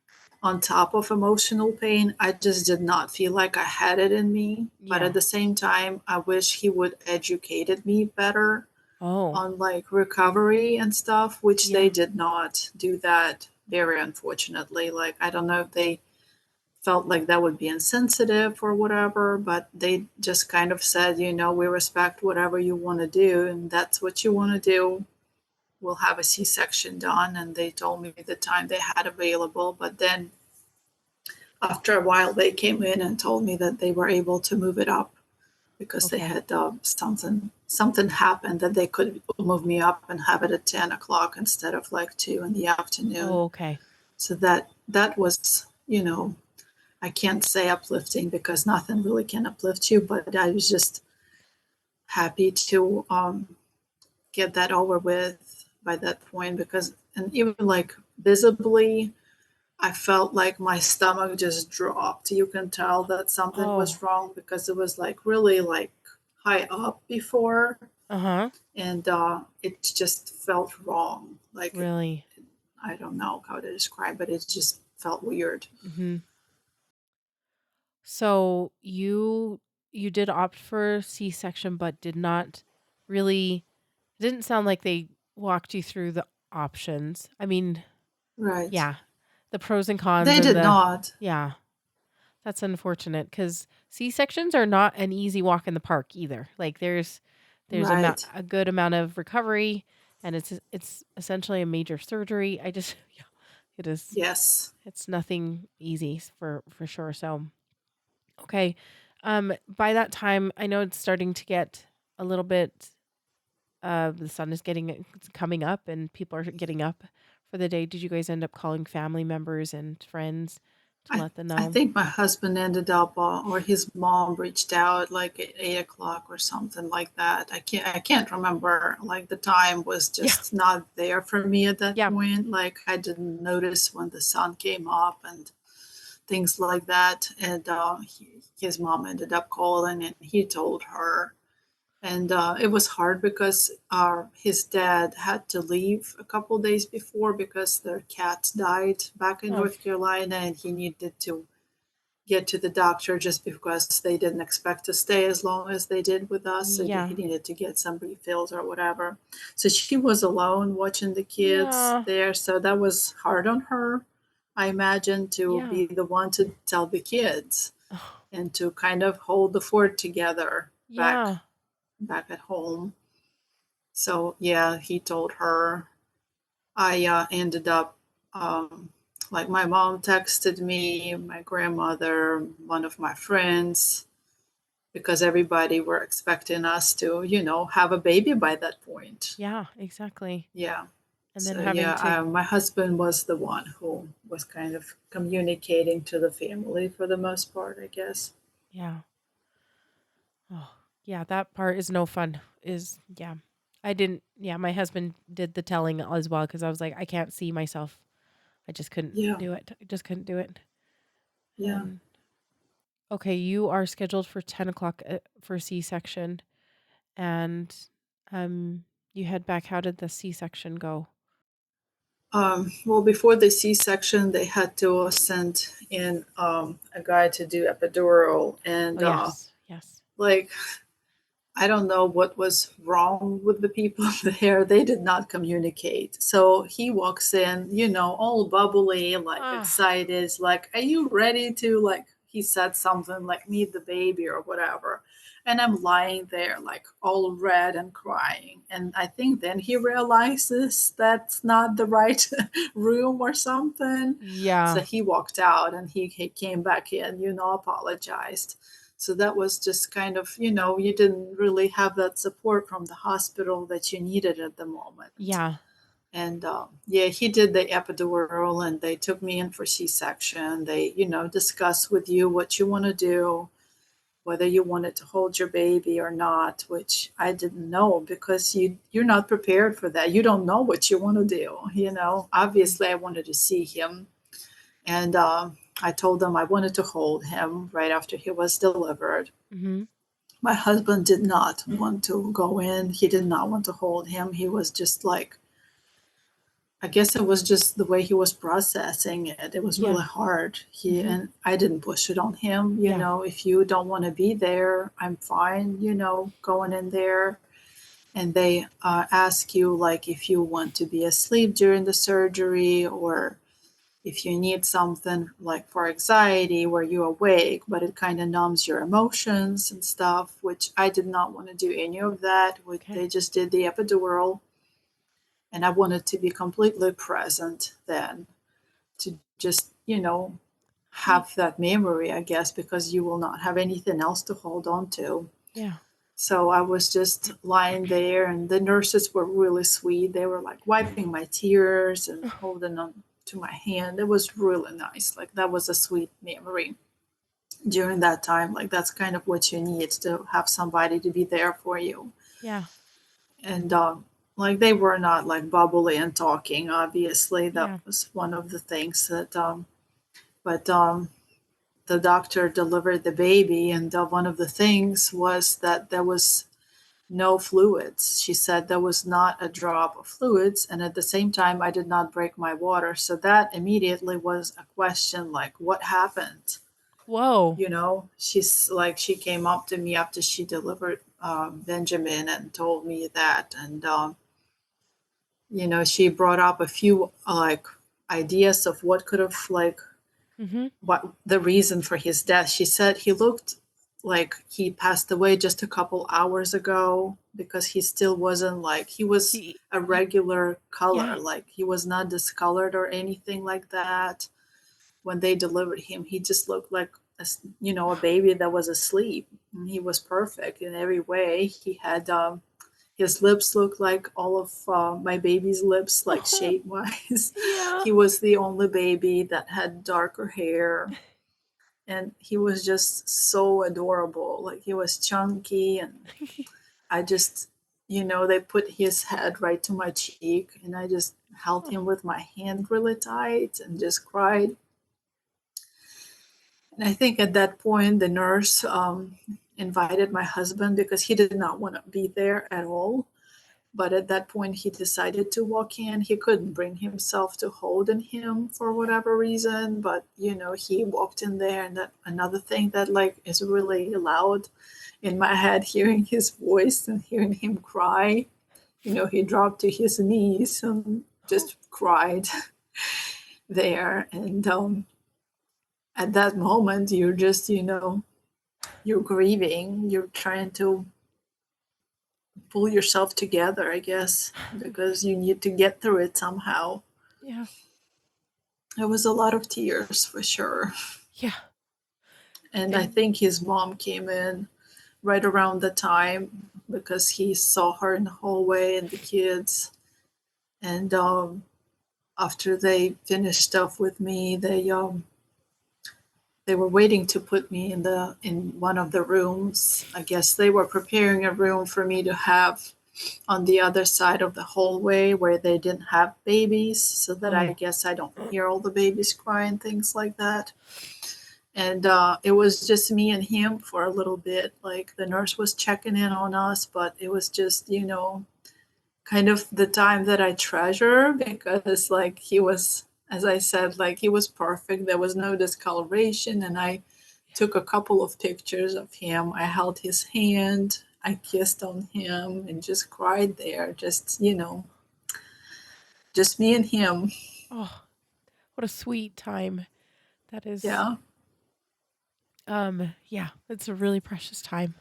on top of emotional pain. I just did not feel like I had it in me. But at Yeah. the same time, I wish he would educated me better Oh. on like recovery and stuff, which they Yeah. did not do that, very unfortunately. Like, I don't know if they felt like that would be insensitive or whatever, but they just kind of said, we respect whatever you want to do, and that's what you want to do. We'll have a C-section done. And they told me the time they had available. But then after a while, they came in and told me that they were able to move it up because they Okay. had something happened that they could move me up and have it at 10 o'clock instead of like 2 in the afternoon. Oh, okay. So that was you know, I can't say uplifting because nothing really can uplift you, but I was just happy to get that over with by that point because, and even like visibly, I felt like my stomach just dropped. You can tell that something Oh, was wrong because it was like really like high up before, uh-huh. and it just felt wrong. Like Really? I don't know how to describe it. It just felt weird. Mm-hmm. So you did opt for C-section, but did not really it didn't sound like they walked you through the options. I mean, Right. yeah, the pros and cons They and did the not. yeah, that's unfortunate because C-sections are not an easy walk in the park either. Like there's Right. a good amount of recovery, and it's essentially a major surgery. I just yeah, it is Yes. it's nothing easy for sure. So okay. By that time, I know it's starting to get a little bit the sun is it's coming up and people are getting up for the day. Did you guys end up calling family members and friends to I let them I know? think my husband ended up, or his mom reached out like at 8 o'clock or something like that. I can't remember. Like the time was Yeah. just not there for me at that Yeah. point. Like I didn't notice when the sun came up and things like that. And his mom ended up calling, and he told her. And it was hard because his dad had to leave a couple days before because their cat died back in Oh, North Carolina, and he needed to get to the doctor just because they didn't expect to stay as long as they did with us. So he yeah. needed to get some refills or whatever. So she was alone watching the kids Yeah. there. So that was hard on her, I imagine, to Yeah. be the one to tell the kids Oh, and to kind of hold the fort together back yeah. back at home. So yeah, he told her. I ended up like my mom texted me, my grandmother, one of my friends, because everybody were expecting us to, have a baby by that point. Yeah, exactly. Yeah. And then So having yeah, to my husband was the one who was kind of communicating to the family for the most part, I guess. yeah. Oh, yeah, that part is no fun. Is yeah. I didn't yeah, my husband did the telling as well cuz I was like I can't see myself. I just couldn't Yeah. do it. I just couldn't do it. Yeah. And okay, you are scheduled for 10 o'clock for C-section, and you head back. How did the C-section go? Well, before the C-section, they had to send in a guy to do epidural, Oh, and yes, yes. like I don't know what was wrong with the people there. They did not communicate. So he walks in, all bubbly, like Ah, excited, like, "Are you ready to like?" He said something like "meet the baby" or whatever, and I'm lying there like all red and crying. And I think then he realizes that's not the right room or something. So yeah, he walked out and he came back in, apologized. So that was just kind of, you didn't really have that support from the hospital that you needed at the moment. yeah. And yeah, he did the epidural and they took me in for C-section. They, discuss with you what you want to do, whether you wanted to hold your baby or not, which I didn't know because you're not prepared for that. You don't know what you want to do. Obviously, I wanted to see him, and I told them I wanted to hold him right after he was delivered. Mm-hmm. My husband did not want to go in. He did not want to hold him. He was just like, I guess it was just the way he was processing it. It was Yeah. really hard. Mm-hmm. And I didn't push it on him. Yeah. If you don't want to be there, I'm fine, going in there. And they ask you like if you want to be asleep during the surgery or if you need something like for anxiety where you're awake, but it kind of numbs your emotions and stuff, which I did not want to do any of that. Okay. They just did the epidural, and I wanted to be completely present then to just, See. have that memory, I guess, because you will not have anything else to hold on to. Yeah. So I was just lying there, and the nurses were really sweet. They were like wiping my tears and holding on to my hand. It was really nice. Like that was a sweet memory during that time. Like that's kind of what you need, to have somebody to be there for you. Yeah. And like they were not like bubbly and talking. Obviously, that Yeah. was one of the things that. But the doctor delivered the baby, and one of the things was that there was no fluids. She said there was not a drop of fluids, and at the same time, I did not break my water. So that immediately was a question, like, what happened? Whoa. She's like, she came up to me after she delivered Benjamin and told me that, and she brought up a few like ideas of what could have like Mm-hmm. what the reason for his death. She said he looked like he passed away just a couple hours ago, because he still wasn't like, he was He, a regular color, yeah. like he was not discolored or anything like that. When they delivered him, he just looked like a baby that was asleep. And he was perfect in every way. He had his lips looked like all of my baby's lips, like shape wise. Yeah. He was the only baby that had darker hair, and he was just so adorable. Like he was chunky, and I just, they put his head right to my cheek, and I just held him with my hand really tight and just cried. And I think at that point, the nurse invited my husband, because he did not want to be there at all. But at that point, he decided to walk in. He couldn't bring himself to holding him for Yeah. whatever reason. But, he walked in there. And that another thing that like is really loud in my head, hearing his voice and hearing him cry, he dropped to his knees and Oh. just cried there. And at that moment, you're just, you're grieving. You're trying to pull yourself together, I guess, because you need to get through it somehow. Yeah. It was a lot of tears for sure. Yeah. And I And think his mom came in right around the time, because he saw her in the hallway and the kids. And after they finished up with me, they were waiting to put me in one of the rooms. I guess they were preparing a room for me to have on the other side of the hallway, where they didn't have babies, so that I oh. guess I don't hear all the babies cry and things like that. And it was just me and him for a little bit. Like the nurse was checking in on us, but it was just, kind of the time that I treasure, because like he was, as I said, like he was perfect. There was no discoloration. And I took a couple of pictures of him. I held his hand, I kissed on him, and just cried there. Just, just me and him. Oh, what a sweet time. That is Yeah. yeah, it's a really precious time.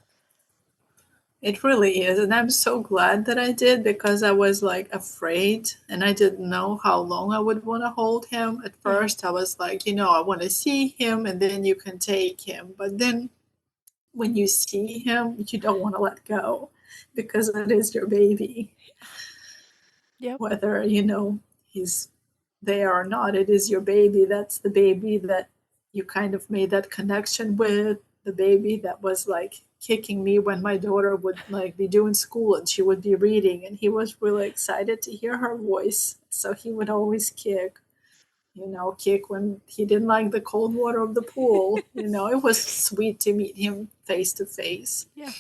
It really is. And I'm so glad that I did, because I was like afraid and I didn't know how long I would want to hold him. At Yeah. first, I was like, I want to see him and then you can take him. But then when you see him, you don't want to let go, because it is your baby. Yep. Whether, he's there or not, it is your baby. That's the baby that you kind of made that connection with, the baby that was like kicking me when my daughter would like be doing school and she would be reading, and he was really excited to hear her voice, so he would always kick when he didn't like the cold water of the pool. It was sweet to meet him face to face. Yeah.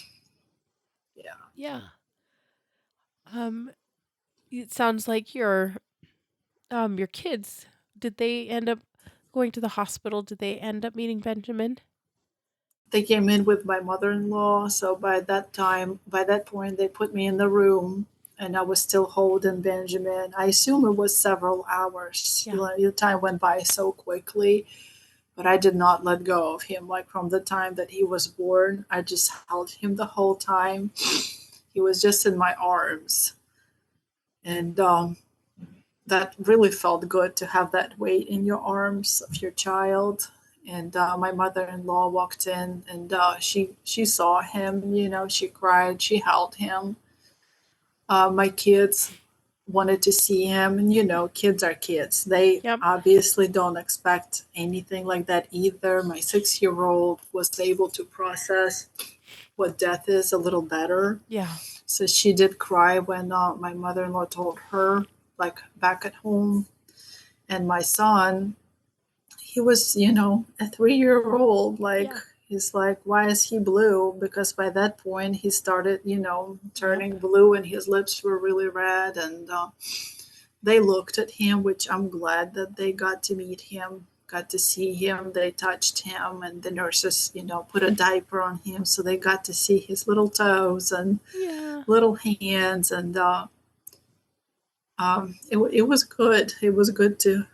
Yeah. Yeah. Um it sounds like your kids, did they end up going to the hospital? Did they end up meeting Benjamin? They came in with my mother-in-law, so by that point they put me in the room, and I was still holding Benjamin. I assume it was several hours. Yeah. The time went by so quickly, but I did not let go of him. Like from the time that he was born, I just held him the whole time. He was just in my arms, and that really felt good, to have that weight in your arms of your child. And my mother-in-law walked in, and she saw him. She cried. She held him. My kids wanted to see him. And, kids are kids. They Yep. obviously don't expect anything like that either. My 6-year-old was able to process what death is a little better. Yeah. So she did cry when my mother-in-law told her, like back at home. And my son, he was, a 3-year-old. Like, Yeah. he's like, why is he blue? Because by that point, he started, Yep. turning blue and his lips were really red. And they looked at him, which I'm glad that they got to meet him, got to see him. They touched him, and the nurses, put a diaper on him. So they got to see his little toes and Yeah. little hands. And it was good. It was good to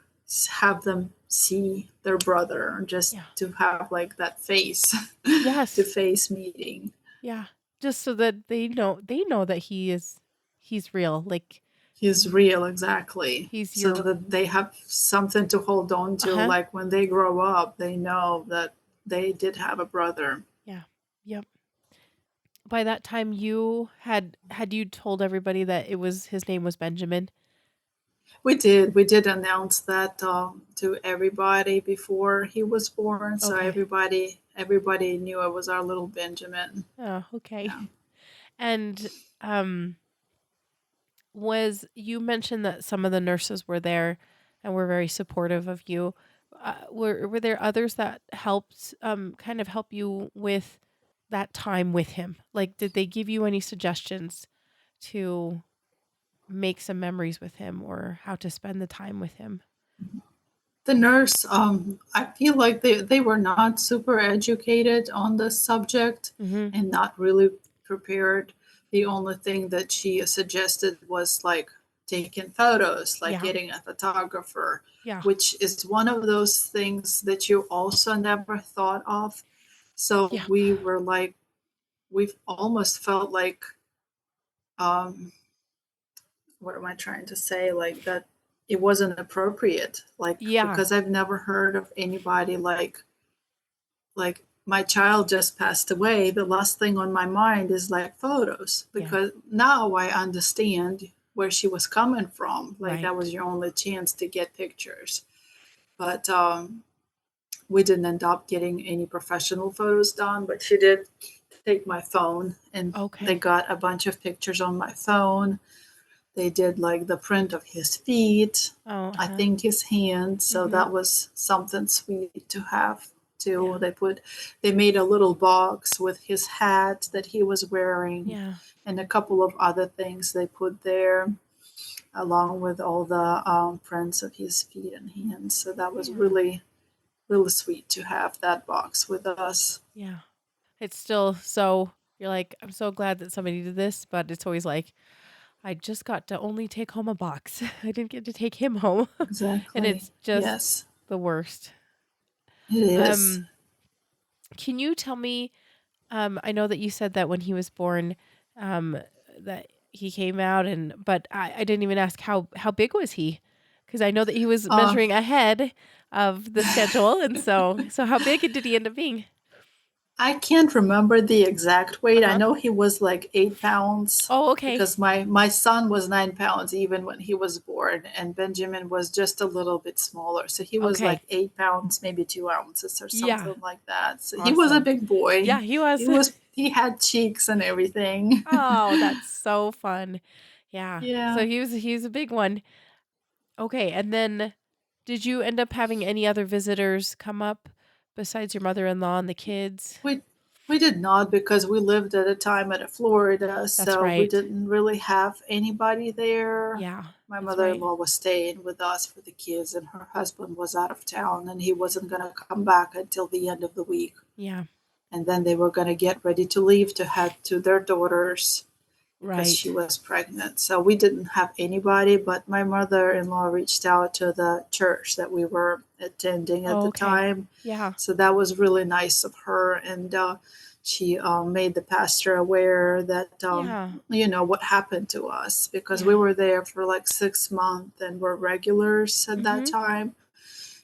have them see their brother, just Yeah. to have like that face to Yes. face meeting. Yeah. Just so that they know that he's real. Like He's real, exactly. he's So your that they have something to hold on to. uh-huh. Like when they grow up, they know that they did have a brother. Yeah. Yep. By that time had you told everybody that his name was Benjamin? We did announce that to everybody before he was born. So Okay. everybody knew it was our little Benjamin. Oh, okay. Yeah. And was you mentioned that some of the nurses were there and were very supportive of you. Were there others that helped kind of help you with that time with him? Like, did they give you any suggestions to make some memories with him or how to spend the time with him? The nurse, I feel like they were not super educated on the subject Mm-hmm. and not really prepared. The only thing that she suggested was like taking photos, like Yeah. getting a photographer, Yeah. which is one of those things that you also never thought of. So Yeah. we were like, we've almost felt like, um, what am I trying to say? Like that it wasn't appropriate, like Yeah. because I've never heard of anybody like my child just passed away. The last thing on my mind is like photos, Yeah. because now I understand where she was coming from. Like that Right. was your only chance to get pictures. But we didn't end up getting any professional photos done, but she did take my phone and they Okay. got a bunch of pictures on my phone. They did like the print of his feet, Oh, I uh-huh. think his hands. So Mm-hmm. that was something sweet to have too. Yeah. They made a little box with his hat that he was wearing Yeah. and a couple of other things they put there, along with all the prints of his feet and hands. So that was Yeah. really, really sweet to have that box with us. Yeah. It's still so you're like, I'm so glad that somebody did this, but it's always like, I just got to only take home a box. I didn't get to take him home. And Exactly. it's just Yes, the worst. it is. Um, can you tell me, I know that you said that when he was born, um, that he came out but I didn't even ask how big was he? Because I know that he was Uh, measuring ahead of the schedule. And so how big did he end up being? I can't remember the exact weight. I Uh-huh. know he was like 8 pounds Oh, okay. because my son was 9 pounds even when he was born, and Benjamin was just a little bit smaller. So he was like Okay. 8 pounds, maybe 2 ounces or Yeah. something like that. So he was a Awesome. big boy. Yeah, he was. He had cheeks and everything. Oh, that's so fun. Yeah. So Yeah. he was a big one. Okay, and then did you end up having any other visitors come up besides your mother-in-law and the kids? We we did not, because we lived at a time at Florida, That's so we right. didn't really have anybody there. Yeah, My that's right. mother-in-law was staying with us for the kids, and her husband was out of town, and he wasn't going to come back until the end of the week. Yeah, And then they were going to get ready to leave to head to their daughters because she right. was pregnant. So we didn't have anybody, but my mother-in-law reached out to the church that we were attending at Oh, the okay. time. Yeah. So that was really nice of her. And she made the pastor aware that, Yeah. what happened to us, because we Yeah. were there for like 6 months and were regulars at that Mhm. time.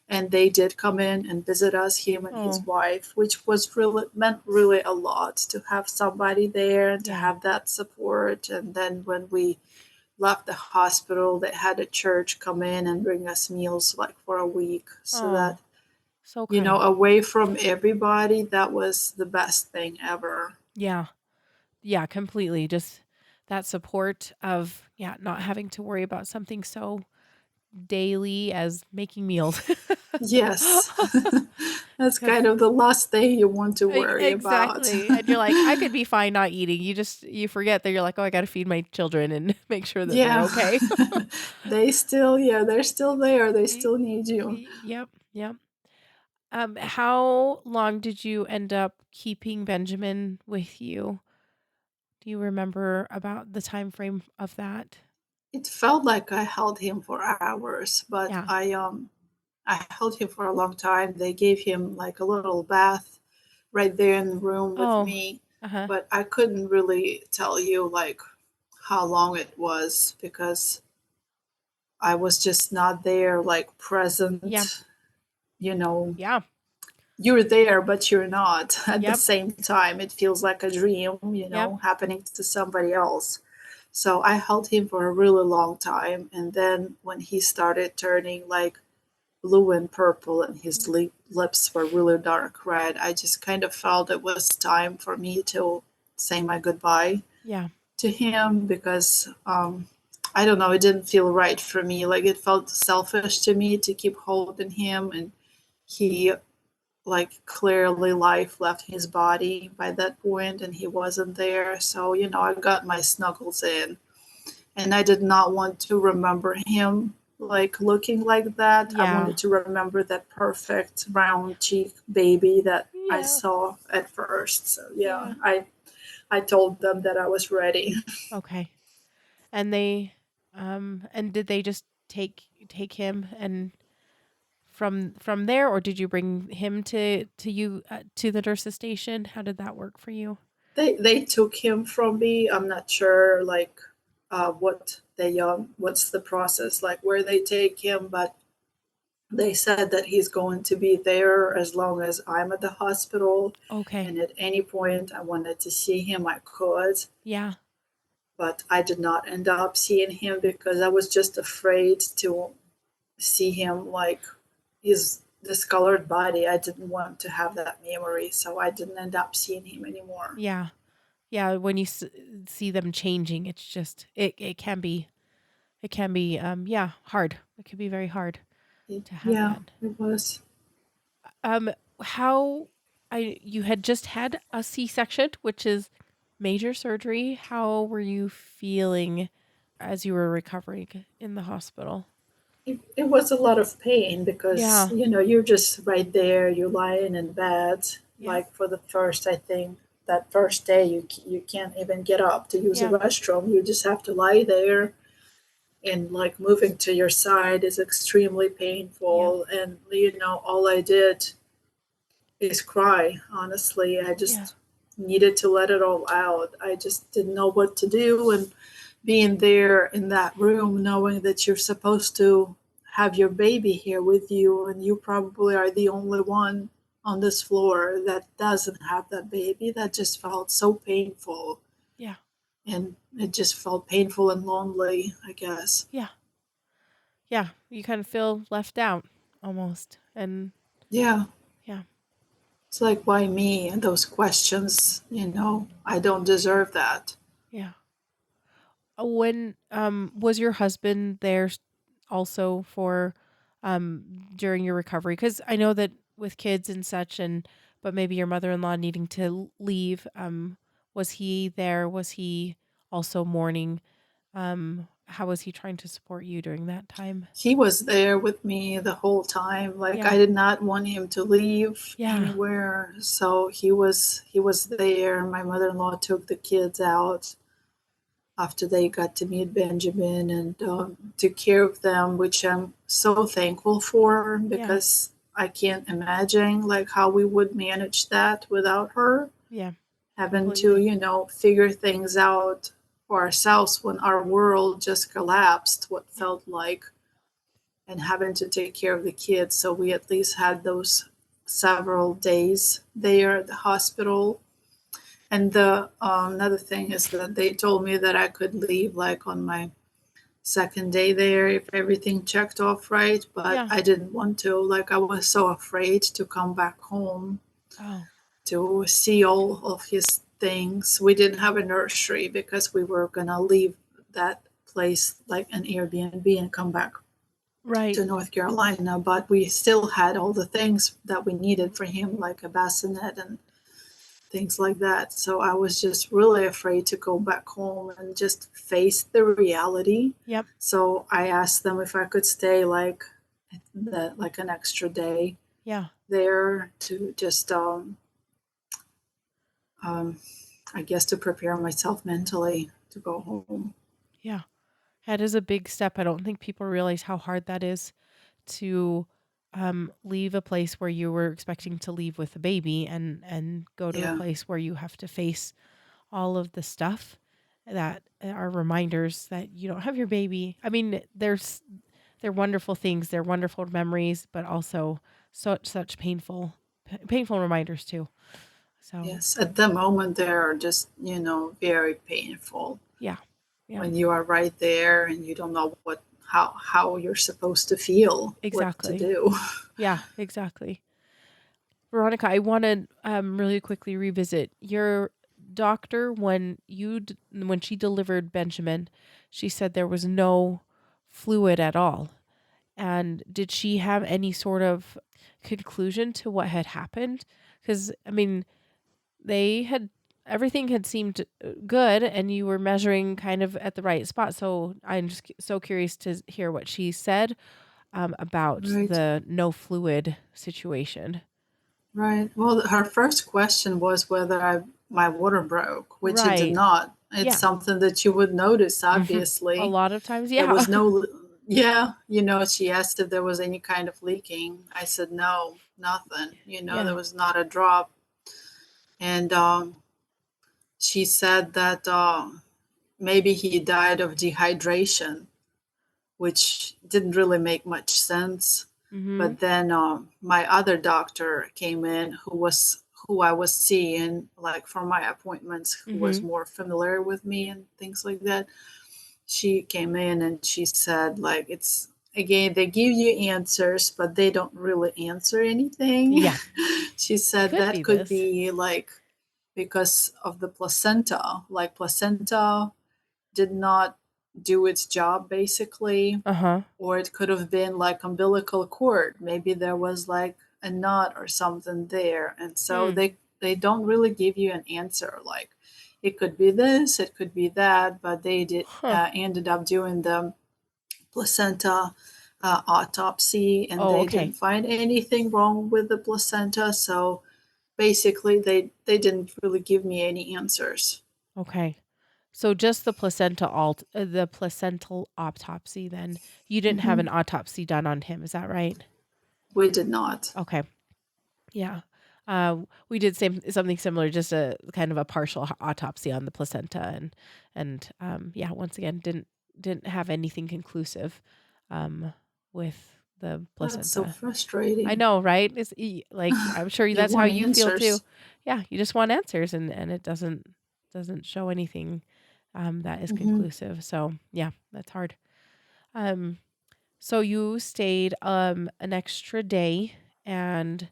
And they did come in and visit us, him and his Oh, wife, which was really meant really a lot to have somebody there and to yeah. have that support. And then when we left the hospital, they had a church come in and bring us meals like for a week, so Oh, that, so kind. away from everybody, that was the best thing ever. Yeah. Yeah, completely. Just that support of, yeah, not having to worry about something so daily as making meals. Yes. That's kind of the last thing you want to worry about. Exactly. And you're like, I could be fine not eating. You forget that you're like, oh, I got to feed my children and make sure that they're Yeah. okay. They're still there. They Y- still need you. Yep. Yep. How long did you end up keeping Benjamin with you? Do you remember about the time frame of that? It felt like I held him for hours, but Yeah. I held him for a long time. They gave him like a little bath right there in the room with Oh, me, uh-huh. but I couldn't really tell you like how long it was because I was just not there, like Yeah. present. You know, Yeah. you're there, but you're not at the Yep. same time. It feels like a dream, Yep. happening to somebody else. So I held him for a really long time. And then when he started turning like blue and purple and his lips were really dark red, I just kind of felt it was time for me to say my goodbye Yeah. to him because I don't know, it didn't feel right for me. Like it felt selfish to me to keep holding him, and he, like, clearly life left his body by that point and he wasn't there. So, I got my snuggles in, and I did not want to remember him like looking like that. I Yeah. wanted to remember that perfect round cheek baby that I Yeah. saw at first. So yeah, Yeah. I told them that I was ready. Okay. And and did they just take him and from there, or did you bring him to you to the nurse's station? How did that work for you? They took him from me. I'm not sure like what's the process like where they take him, but they said that he's going to be there as long as I'm at the hospital, Okay. and at any point I wanted to see him, I could. Yeah. But I did not end up seeing him because I was just afraid to see him like his discolored body. I didn't want to have that memory, so I didn't end up seeing him anymore. Yeah. Yeah, when you see them changing, it's just it can be yeah, hard. It can be very hard to have Yeah, that. it was. Um how I you had just had a C-section, which is major surgery. How were you feeling as you were recovering in the hospital? It was a lot of pain because Yeah. you're just right there, you're lying in bed. Yeah. Like for the first, I think that first day you can't even get up to use a Yeah. restroom. You just have to lie there, and like moving to your side is extremely Yep. painful. And all I did is cry. Honestly, I Yeah. just needed to let it all out. I just didn't know what to do, and being there in that room, knowing that you're supposed to have your baby here with you, and you probably are the only one on this floor that doesn't have that baby, that just felt so painful. Yeah. And it just felt painful and lonely, I guess. Yeah. Yeah. You kind of feel left out almost. And Yeah, yeah. it's like, why me? And those questions, I don't deserve that. Yeah. When was your husband there also for during your recovery? Cuz I know that with kids and such, and but maybe your mother-in-law needing to leave, was he there? Was he also mourning? How was he trying to support you during that time? He was there with me the whole time. Like, Yeah. I did not want him to leave Yeah. anywhere, so he was there. My mother-in-law took the kids out after they got to meet Benjamin, and took care of them, which I'm so thankful for Yeah. because I can't imagine like how we would manage that without her, Yeah. having to Completely. figure things out for ourselves when our world just collapsed, what Yeah. felt like, and having to take care of the kids. So we at least had those several days there at the hospital. And the another thing is that they told me that I could leave like on my second day there if everything checked off right, but Yeah. I didn't want to. Like, I was so afraid to come back home Oh, to see all of his things. We didn't have a nursery because we were gonna leave that place like an Airbnb and come back right. to North Carolina, but we still had all the things that we needed for him, like a bassinet and things like that. So I was just really afraid to go back home and just face the reality. Yep. So I asked them if I could stay like an extra day Yeah. there to just um, I guess to prepare myself mentally to go home. Yeah. That is a big step. I don't think people realize how hard that is to leave a place where you were expecting to leave with a baby and go to a Yeah. place where you have to face all of the stuff that are reminders that you don't have your baby. I mean, they're wonderful things, they're wonderful memories, but also such painful reminders too. So Yes. At the moment, they're just, very painful yeah, yeah, when you are right there and you don't know how you're supposed to feel, what to exactly. do. Yeah, exactly. Veronica, I want to really quickly revisit your doctor when she delivered Benjamin. She said there was no fluid at all. And did she have any sort of conclusion to what had happened? Because I mean, they had everything had seemed good, and you were measuring kind of at the right spot. So I'm just so curious to hear what she said about Right. the no fluid situation. Right. Well, her first question was whether my water broke, which it did Right. not. It's Yeah. something that you would notice, A obviously. lot of times, There yeah. was no, yeah, she asked if there was any kind of leaking. I said, no, nothing. There Yeah. was not a drop. And she said that maybe he died of dehydration, which didn't really make much sense. Mhm. But then my other doctor came in, who I was seeing like for my appointments, who was Mhm. more familiar with me and things like that. She came in and she said, like, it's again, they give you answers, but they don't really answer anything. Yeah. She said Could that be could this. be like because of the placenta, like placenta did not do its job basically, Uh-huh. or it could have been like umbilical cord. Maybe there was like a knot or something there, and so Hmm. they don't really give you an answer. Like, it could be this, it could be that, but they did Huh. ended up doing the placenta autopsy, and Oh, they okay. didn't find anything wrong with the placenta. So basically, they didn't really give me any answers. Okay. So just the placental autopsy then. You didn't have Hmm. an autopsy done on him, is that right? We did not. Okay. Yeah. We did something similar, just a kind of a partial autopsy on the placenta, and yeah, once again, didn't have anything conclusive with the That's so placenta. I frustrating. know, right? Like I'm sure You that's how want you feel too. answers. Yeah, you just want answers, and it doesn't show anything that is Hmm. conclusive. So yeah, that's hard. Um, so you stayed an extra day, and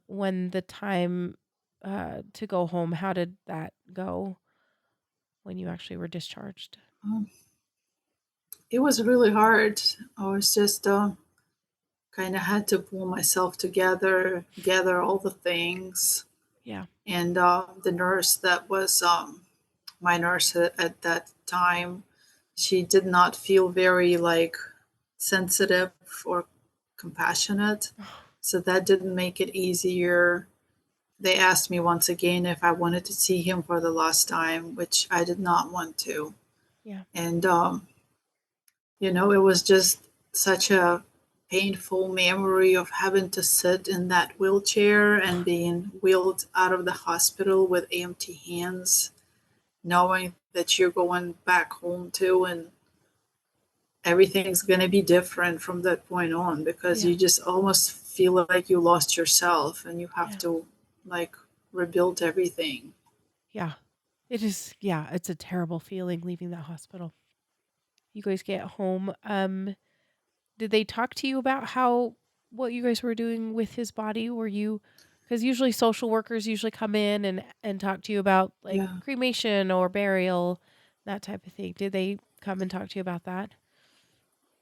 when the time to go home, how did that go when you actually were discharged? It was really hard. I was just kind of had to pull myself together, gather all the things. Yeah. And the nurse that was my nurse at that time, she did not feel very like sensitive or compassionate. So that didn't make it easier. They asked me once again if I wanted to see him for the last time, which I did not want to. Yeah. And it was just such a painful memory of having to sit in that wheelchair and being wheeled out of the hospital with empty hands, knowing that you're going back home too, and everything's going to be different from that point on because Yeah. you just almost feel like you lost yourself and you have Yeah. to like rebuild everything. Yeah. It is. Yeah. It's a terrible feeling leaving that hospital. you guys get home, did they talk to you about what you guys were doing with his body? Were you, because usually social workers usually come in and talk to you about like Yeah. cremation or burial, that type of thing. Did they come and talk to you about that?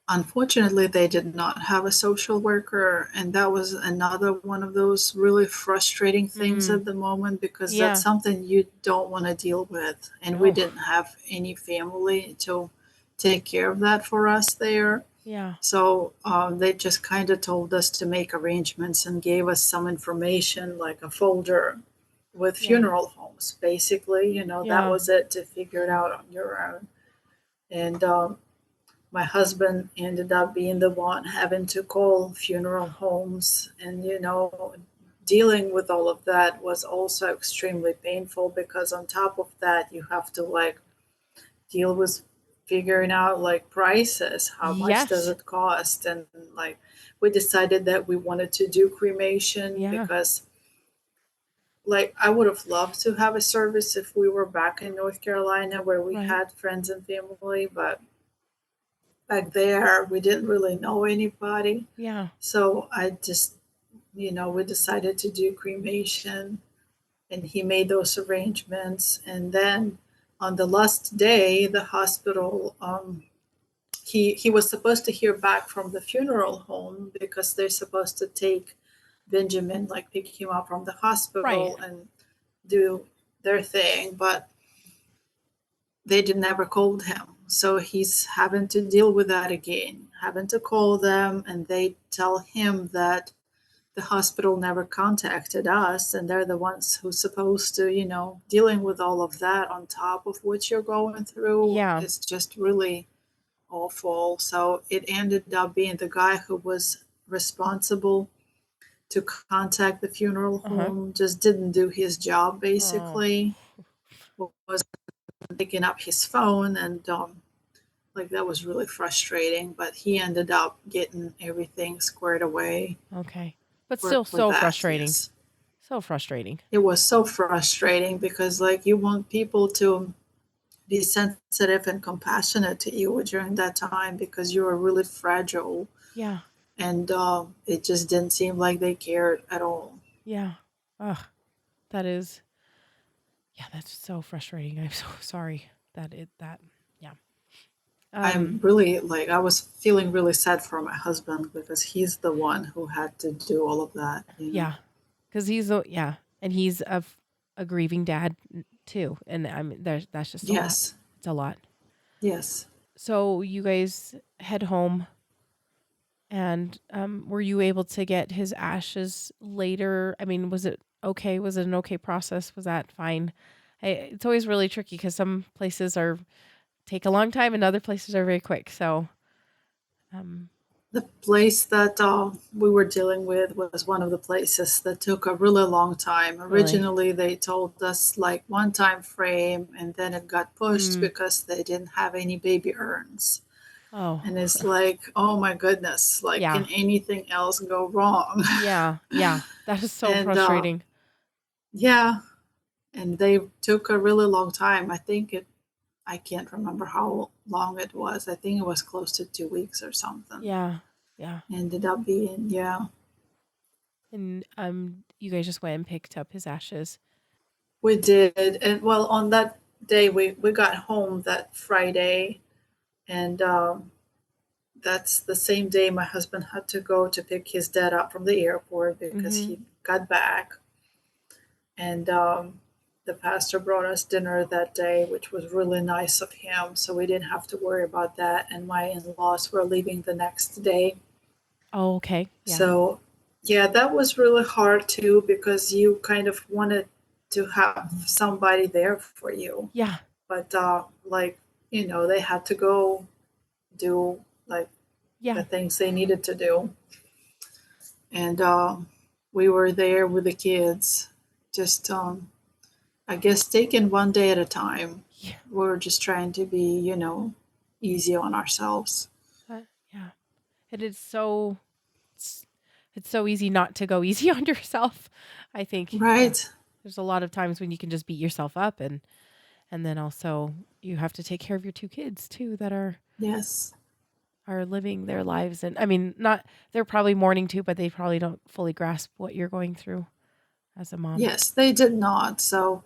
Unfortunately, they did not have a social worker, and that was another one of those really frustrating things Mm, at the moment because that's yeah. something you don't want to deal with. And we No. didn't have any family to take care of that for us there. Yeah. So they just kind of told us to make arrangements and gave us some information, like a folder with Yeah. funeral homes. Basically, that Yeah. was it, to figure it out on your own. And my husband ended up being the one having to call funeral homes, and dealing with all of that was also extremely painful, because on top of that you have to like deal with figuring out like prices, how much does Yes. it cost. And like we decided that we wanted to do cremation Yeah. because like I would have loved to have a service if we were back in North Carolina where we Right. had friends and family, but back there we didn't really know anybody. Yeah. So I just, we decided to do cremation, and he made those arrangements. And then on the last day, the hospital, he was supposed to hear back from the funeral home because they're supposed to take Benjamin, like pick him up from the Right. hospital and do their thing, but they did never called him. So he's having to deal with that again, having to call them, and they tell him that the hospital never contacted us, and they're the ones who's supposed to, dealing with all of that on top of what you're going through. Yeah. It's just really awful. So it ended up being the guy who was responsible to contact the funeral Uh-huh. home just didn't do his job, Oh. basically. Was picking up his phone, and like that was really frustrating, but he ended up getting everything squared away Okay. But for, still for so that. frustrating. Yes, So frustrating. it was so frustrating because like you want people to be sensitive and compassionate to you during that time because you were really fragile, Yeah. and it just didn't seem like they cared at all. Yeah. Ugh. That is, yeah, that's so frustrating. I'm so sorry that, yeah. I'm Um, really like, I was feeling really sad for my husband because he's the one who had to do all of that. yeah, because yeah, and he's a grieving dad too. And I mean, that's just a lot. Yes, It's a lot. yes. So you guys head home, and were you able to get his ashes later? I mean, was it okay? Was it an okay process? Was that fine? It's always really tricky because some places take a long time and other places are very quick. So, um, The place that we were dealing with was one of the places that took a really long time. really, Originally, they told us like one time frame, and then it got pushed mm, because they didn't have any baby urns. oh, And it's like, oh my goodness, like, yeah, can anything else go wrong? yeah, yeah. That is so And frustrating. yeah, and they took a really long time. I can't remember how long it was. I think it was close to 2 weeks or something. Yeah, yeah. Ended up being, yeah. And you guys just went and picked up his ashes. We did. And well, on that day, we got home that Friday, and that's the same day my husband had to go to pick his dad up from the airport because Mm-hmm. he got back. And the pastor brought us dinner that day, which was really nice of him. So we didn't have to worry about that. And my in laws were leaving the next day. Oh, okay. Yeah. So, yeah, that was really hard too because you kind of wanted to have somebody there for you. Yeah. But like, they had to go do like the Yeah. things they needed to do. And we were there with the kids, just I guess taking one day at a time. Yeah. We were just trying to be, easy on ourselves. Yeah. And it's, it's so easy not to go easy on yourself. I think, yeah. Right. There's a lot of times when you can just beat yourself up and then also you have to take care of your two kids too that are Yes. are living their lives. And I mean, not, they're probably mourning too, but they probably don't fully grasp what you're going through as a mom. Yes, they did not. So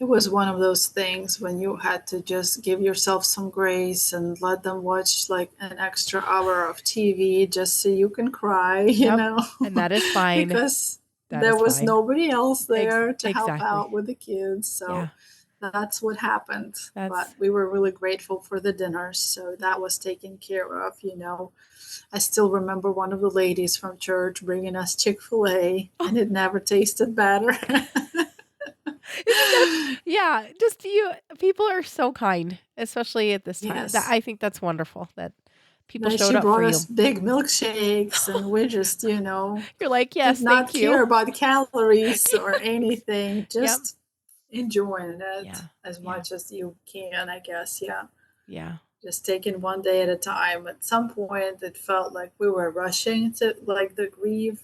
it was one of those things when you had to just give yourself some grace and let them watch like an extra hour of TV just so you can cry, Yep. And that is fine. because That there is was fine. nobody else there to help Exactly. out with the kids. Yeah. So that's what happened. But That's, we were really grateful for the dinners. So that was taken care of. I still remember one of the ladies from church bringing us Chick-fil-A, and it never tasted better. isn't that, yeah, just you, people are so kind, especially at this time. That, Yes. I think that's wonderful that people But showed she up for brought you. us big milkshakes, and we just, You're like, did yes, not thank you. care about calories or anything, Yep. just enjoying it Yeah. as Yeah. much as you can, I guess. Yeah. Yeah. Just taking one day at a time. At some point, it felt like we were rushing to like the grief,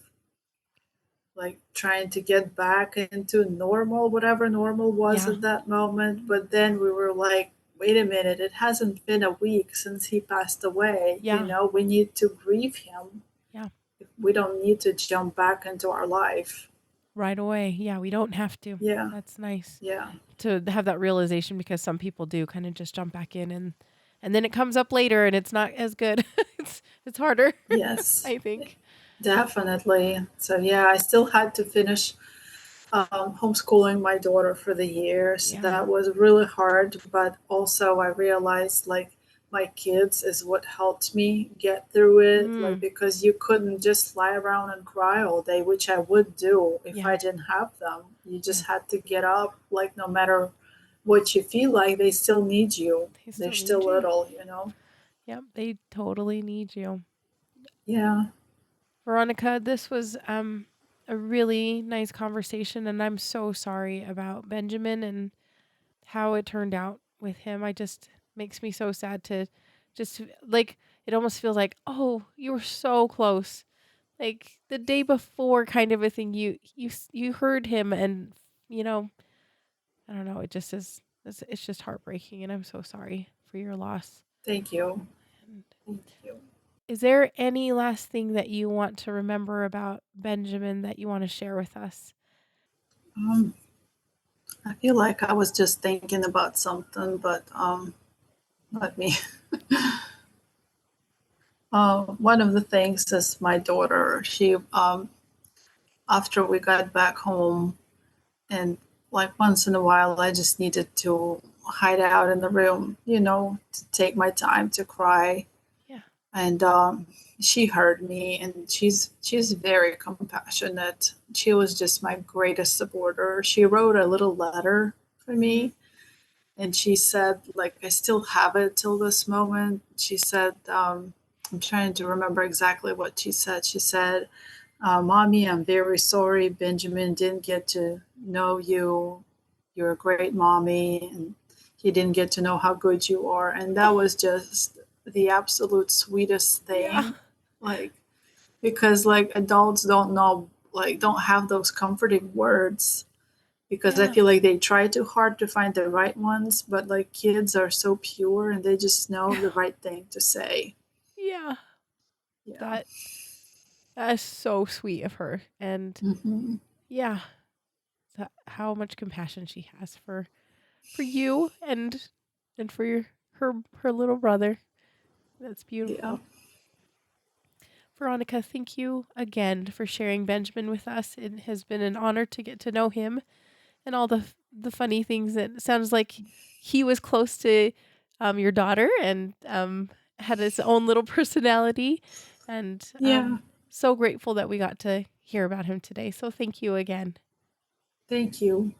like trying to get back into normal, whatever normal was Yeah. at that moment. But then we were like, wait a minute, it hasn't been a week since he passed away. Yeah. We need to grieve him. Yeah. We don't need to jump back into our life. Right away. Yeah. We don't have to. Yeah. That's nice Yeah. to have that realization, because some people do kind of just jump back in, and then it comes up later and it's not as good. It's harder, Yes. I think. Definitely. So yeah, I still had to finish homeschooling my daughter for the year. So Yeah. that was really hard. But also, I realized like my kids is what helped me get through it. Like, because you couldn't just lie around and cry all day, which I would do if Yeah. I didn't have them. You just Yeah. had to get up, like, no matter what you feel like, they still need you. They They're still need still you. little. Yep. They totally need you. Yeah. Veronika, this was a really nice conversation, and I'm so sorry about Benjamin and how it turned out with him. I just makes me so sad to just like, it almost feels like, oh, you were so close. Like the day before kind of a thing, you heard him, and you know, I don't know, it just is, it's just heartbreaking, and I'm so sorry for your loss. Thank you. And Thank you. is there any last thing that you want to remember about Benjamin that you want to share with us? I feel like I was just thinking about something, but let me. One of the things is my daughter. She, after we got back home, and like once in a while, I just needed to hide out in the room, to take my time to cry. Yeah. And she heard me, and she's very compassionate. She was just my greatest supporter. She wrote a little letter for me, and she said, like, I still have it till this moment. She said, I'm trying to remember exactly what she said. She said, Mommy, I'm very sorry Benjamin didn't get to know you. You're a great mommy, and he didn't get to know how good you are. And that was just the absolute sweetest thing. Yeah. Like, because like adults don't know, like, don't have those comforting words, because I Yeah. feel like they try too hard to find the right ones, but like kids are so pure and they just know the right thing to say. Yeah. Yeah. That is so sweet of her. And Mm-hmm. yeah, how much compassion she has for you and for her little brother. That's Yeah. beautiful. Veronika, thank you again for sharing Benjamin with us. It has been an honor to get to know him and all the funny things. It sounds like he was close to your daughter and had his own little personality. And Yeah. so grateful that we got to hear about him today. So thank you again. Thank you.